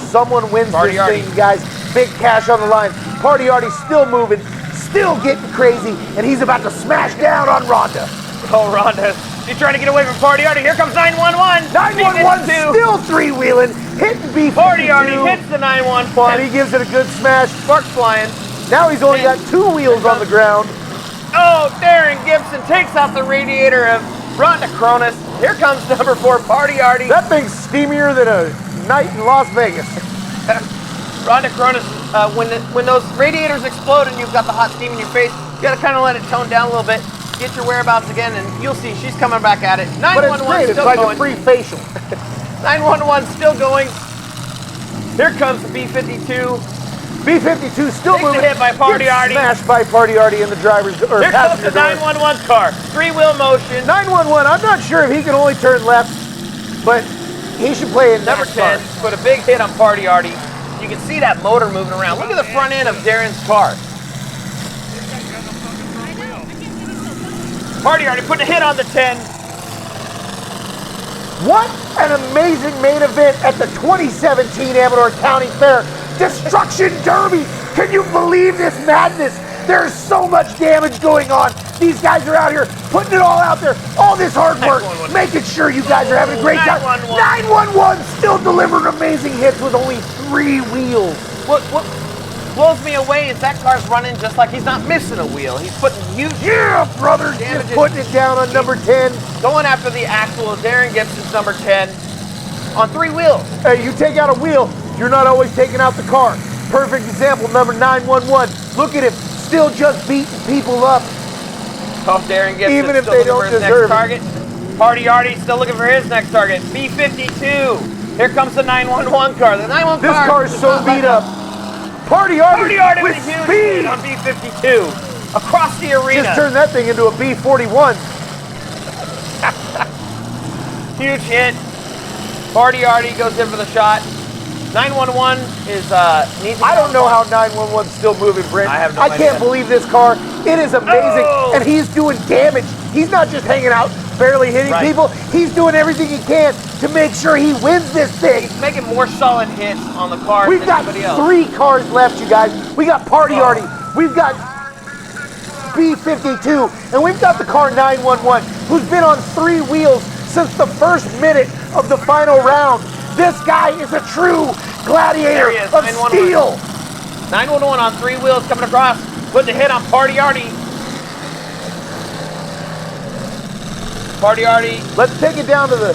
someone wins this thing, you guys. Big cash on the line. Party Artie's still moving, still getting crazy, and he's about to smash down on Rhonda. Oh, Rhonda. She's trying to get away from Party Artie. Here comes 911. 911 still three-wheeling, hitting B-52. Party Artie hits the 911. And he gives it a good smash. Sparks flying. Now he's only got 2 wheels on the ground. Oh, Darren Gibson takes out the radiator of Rhonda Cronus. Here comes number 4, Party Artie. That thing's steamier than a night in Las Vegas. Rhonda Cronus, when those radiators explode and you've got the hot steam in your face, you got to kind of let it tone down a little bit. Get your whereabouts again, and you'll see she's coming back at it. 911 still like going. a free facial. 911 still going. Here comes the B-52. B-52 still Takes moving. a hit by Party Artie. Smashed by Party Artie in the driver's or Here comes the passenger door. 911 car. 3-wheel motion. 911. I'm not sure if he can only turn left, but he should play in Number 10 put a big hit on Party Artie. You can see that motor moving around. Look at the front end of Darren's car. Party Artie putting a hit on the 10. What an amazing main event at the 2017 Amador County Fair Destruction Derby. Can you believe this madness? There's so much damage going on. These guys are out here putting it all out there. All this hard work, making sure you guys are having a great time. 911 still delivering amazing hits with only 3 wheels. What blows me away is that car's running just like he's not missing a wheel. He's putting huge brother, just putting it down on number 10. Going after the axle of Darren Gibson's number 10 on 3 wheels. Hey, you take out a wheel, you're not always taking out the car. Perfect example, number 911. Look at him, still just beating people up. Oh, Darren Gibson even if still they looking don't for his deserve next target. Party Artie still looking for his next target. B-52. Here comes the 911 car. The 911 This car is so beat up. Party Artie with a huge speed hit on B-52 across the arena. Just turned that thing into a B-41. Huge hit. Party Artie goes in for the shot. 911 is needs. I don't know how 911's still moving, Brent. I have no I can't believe this car. It is amazing, and he's doing damage. He's not just hanging out, barely hitting people. He's doing everything he can to make sure he wins this thing. He's making more solid hits on the car We've than got anybody else. 3 cars left, you guys. We got Party Artie. We've got B-52, and we've got the car 911, who's been on 3 wheels since the first minute of the final round. This guy is a true gladiator of steel. 911 on 3 wheels coming across, putting a hit on Party Artie. Party Artie. Let's take it down to the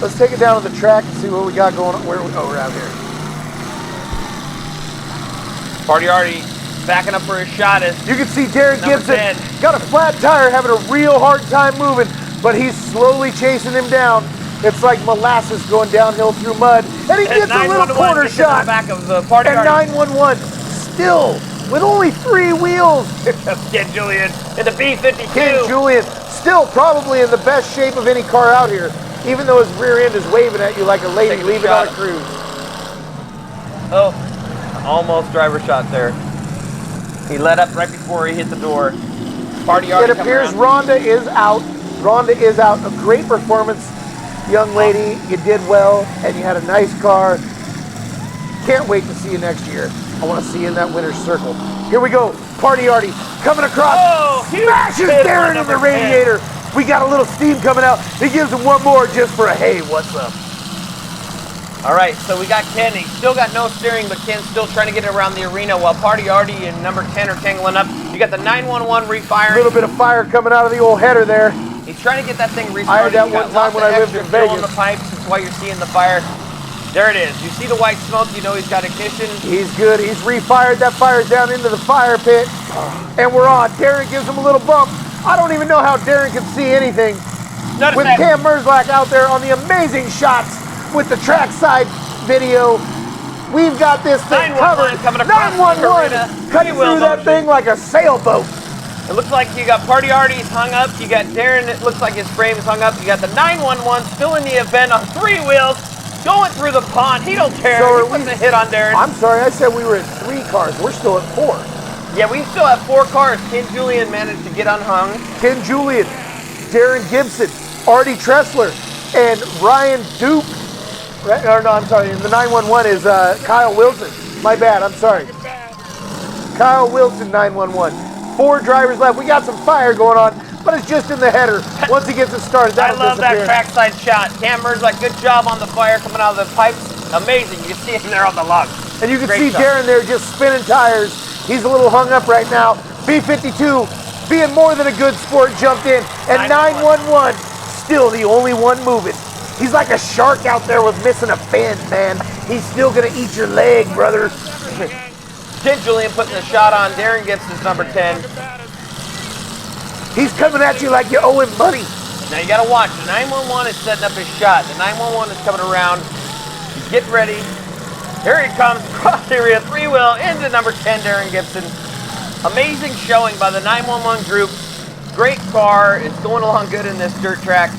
Let's take it down to the track and see what we got going on. We're out here. Party already backing up for his shot. As you can see Darren number Gibson 10. got a flat tire, having a real hard time moving, but he's slowly chasing him down. It's like molasses going downhill through mud, and he gets a little corner shot. Back of the Party and 911 still with only 3 wheels. Ken Julian in the B52. Ken Julian still probably in the best shape of any car out here, even though his rear end is waving at you like a lady leaving on a cruise. Oh, almost driver shot there. He let up right before he hit the door. Party already. It appears Rhonda is out. Rhonda is out. A great performance, young lady. You did well, and you had a nice car. Can't wait to see you next year. I want to see you in that winner's circle. Here we go. Party Artie coming across. Oh, smashes Darren in the radiator. We got a little steam coming out. He gives him one more just for a hey, what's up? All right, so we got Ken. He's still got no steering, but Ken's still trying to get it around the arena while Party Artie and number 10 are tangling up. You got the 911 refiring. A little bit of fire coming out of the old header there. He's trying to get that thing restarted. I heard that one time when I lived in Vegas. On the pipes, that's why you're seeing the fire. There it is. You see the white smoke, you know he's got ignition. He's good. He's refired. That fire's down into the fire pit. And we're on. Darren gives him a little bump. I don't even know how Darren can see anything. With Cam Merzlach out there on the amazing shots with the trackside video. We've got this thing covered. 911 cutting through that thing like a sailboat. It looks like you got Party Artie's hung up. You got Darren, it looks like his frame is hung up. You got the 911 still in the event on 3 wheels. Going through the pond. He don't care. So he puts a hit on Darren. I'm sorry, I said we were at 3 cars. We're still at 4. Yeah, we still have 4 cars. Ken Julian managed to get unhung. Ken Julian, Darren Gibson, Artie Tressler, and Ryan Duke. Right? Or no, I'm sorry. The 911 is Kyle Wilson. My bad. I'm sorry. Kyle Wilson, 911. 4 drivers left. We got some fire going on, but it's just in the header. Once he gets it started, that'll I love disappear. that trackside shot. Cam Merzlach, good job on the fire coming out of the pipes. Amazing. You can see him there on the log. And you can Great see shot. Darren there just spinning tires. He's a little hung up right now. B52 being more than a good sport jumped in. And 911 still the only one moving. He's like a shark out there with missing a fin, man. He's still going to eat your leg, brother. Ken Julian putting the shot on. Darren Gibson's number 10. He's coming at you like you owe him money. Now you got to watch. The 911 is setting up his shot. The 911 is coming around. He's getting ready. Here he comes. Cross area 3-wheel into number 10, Darren Gibson. Amazing showing by the 911 group. Great car. It's going along good in this dirt track.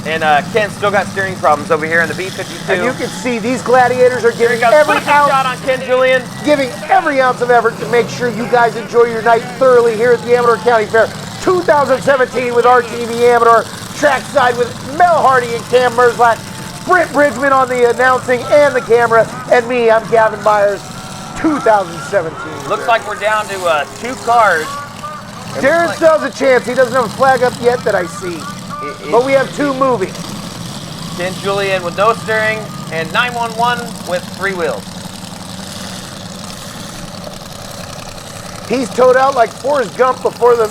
And Ken still got steering problems over here in the B52. And you can see these Gladiators are giving every shot on Ken Julian. Giving every ounce of effort to make sure you guys enjoy your night thoroughly here at the Amador County Fair 2017 with RTV Amador, trackside with Mel Hardy and Cam Merzlach, Brent Bridgman on the announcing and the camera, and me, I'm Gavin Myers, 2017. Looks like we're down to 2 cars. Darren still has a chance. He doesn't have a flag up yet that I see. But we have 2 moving. Ken Julian with no steering and 911 with 3 wheels. He's towed out like Forrest Gump before the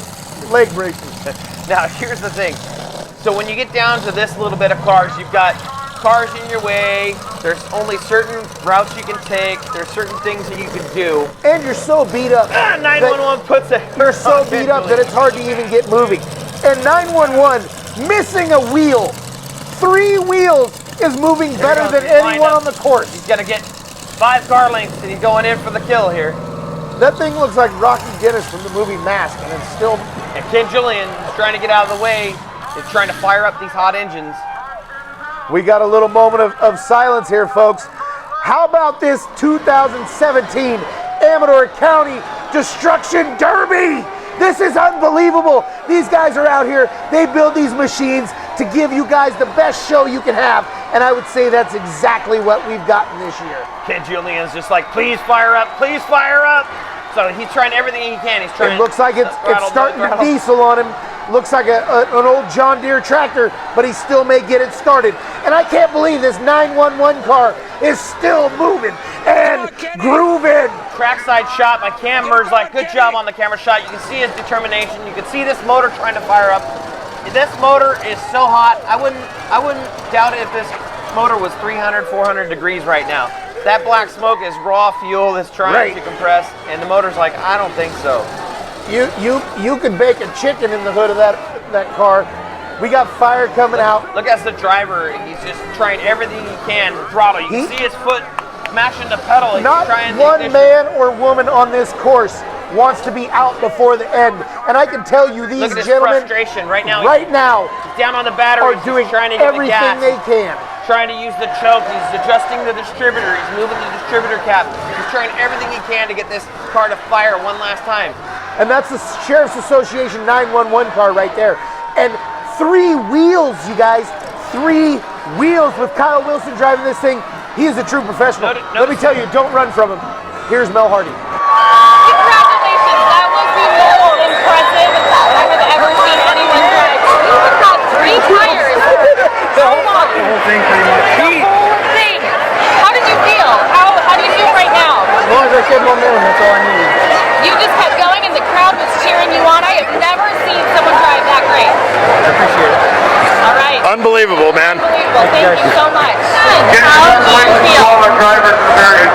leg braces. Now here's the thing. So when you get down to this little bit of cars, you've got cars in your way. There's only certain routes you can take. There's certain things that you can do. And you're so beat up. 911 puts it. You're so beat up that it's hard to even get moving. And 911 missing a wheel. 3 wheels is moving better than anyone on the course. He's going to get 5 car lengths and he's going in for the kill here. That thing looks like Rocky Dennis from the movie Mask, and it's still... And Ken Julian is trying to get out of the way. He's trying to fire up these hot engines. We got a little moment of silence here, folks. How about this 2017 Amador County Destruction Derby? This is unbelievable. These guys are out here. They build these machines to give you guys the best show you can have. And I would say that's exactly what we've gotten this year. Ken Julian's just like, please fire up, please fire up. So he's trying everything he can. He's trying. It looks like it's starting to diesel on him. Looks like an old John Deere tractor, but he still may get it started. And I can't believe this 911 car is still moving and grooving. Trackside shot by Cam Merzlach. Good job on the camera shot. You can see his determination. You can see this motor trying to fire up. This motor is so hot. I wouldn't doubt it if this motor was 300, 400 degrees right now. That black smoke is raw fuel that's trying to compress, and the motor's like, I don't think so. You could bake a chicken in the hood of that car. We got fire coming out. Look at the driver. He's just trying everything he can to throttle. You can see his foot mashing the pedal. Not one man or woman on this course wants to be out before the end. And I can tell you, these gentlemen frustration right now. He's down on the battery. Are doing trying to get everything the gas. they can. Trying to use the choke. He's adjusting the distributor. He's moving the distributor cap. He's trying everything he can to get this car to fire one last time. And that's the Sheriff's Association 911 car right there. And 3 wheels, you guys. 3 wheels with Kyle Wilson driving this thing. He is a true professional. Let me tell you, don't run from him. Here's Mel Hardy. Congratulations, that was the most impressive I have ever seen anyone drive. You have got 3 tires. How long? The whole thing pretty much. The whole thing. How did you feel? How do you feel right now? As long as I kept momentum, that's all I needed. You just kept going and the crowd was cheering you on. I have never seen someone drive that great. I appreciate it. All right. Unbelievable, man. Unbelievable. Thank you so much. How do you feel? All our drivers are very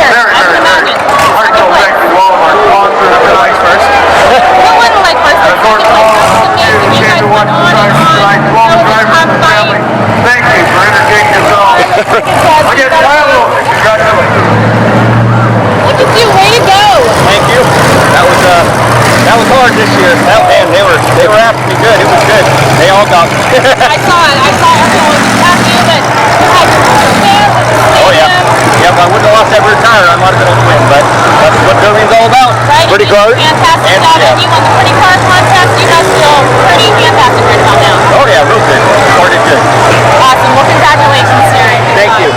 Tired, I can imagine. I'd go back to all of our sponsors and legs first. Who won the leg first? And of course, all of us who came to watch the drivers tonight, to all the drivers and the family, thank you for entertaining us all. Again, Kyle Wilson, congratulations. Look at you, way to go. Thank you. That was hard this year. Man, they were after me good. It was good. They all got me. I saw it. I saw everyone after you that you had your fans at the stadium. Oh yeah. Yep, I wouldn't have lost that rear tire. I might have been able to win, but that's what Derby's all about. Right? Pretty close. Fantastic job. And you won the pretty car contest. You must feel pretty fantastic right about now. Oh yeah, real good. Started good. Awesome. Well, congratulations, Sarah. Thank you.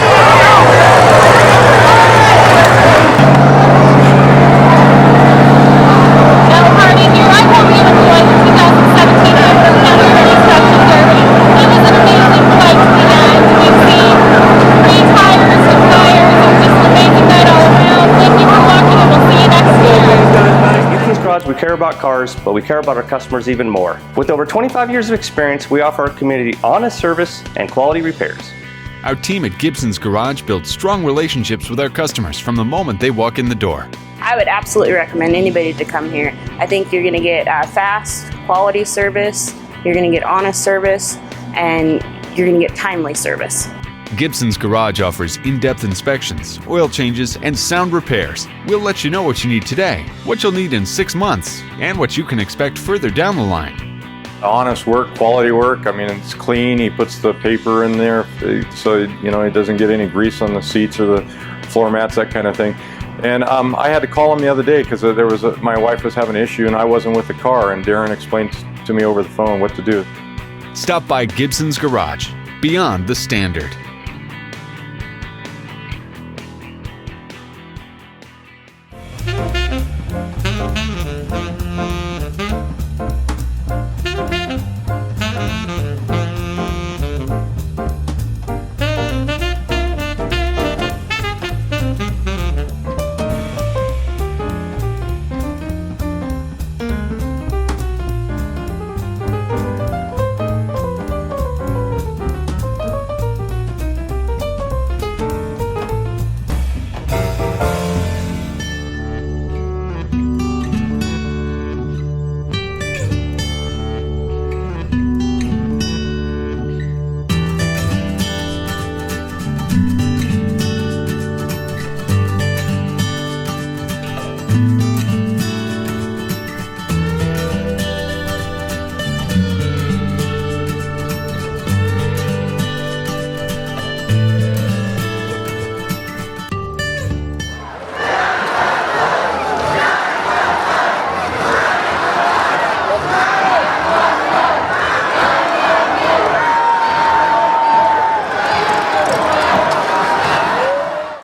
Mel Hardy here. I hope you enjoyed the 2017 Hamilton County Section Derby. It was an amazing fight to the end. We've seen 3 tires and fires. It was just an amazing night all around. Thank you for watching, and we'll see you next year. At Gibson's Garage, we care about cars, but we care about our customers even more. With over 25 years of experience, we offer our community honest service and quality repairs. Our team at Gibson's Garage builds strong relationships with our customers from the moment they walk in the door. I would absolutely recommend anybody to come here. I think you're going to get fast, quality service, you're going to get honest service, and you're going to get timely service. Gibson's Garage offers in-depth inspections, oil changes, and sound repairs. We'll let you know what you need today, what you'll need in 6 months, and what you can expect further down the line. Honest work, quality work. I mean, it's clean. He puts the paper in there so you know he doesn't get any grease on the seats or the floor mats, that kind of thing. And I had to call him the other day because my wife was having an issue and I wasn't with the car, and Darren explained to me over the phone what to do. Stop by Gibson's Garage, beyond the standard.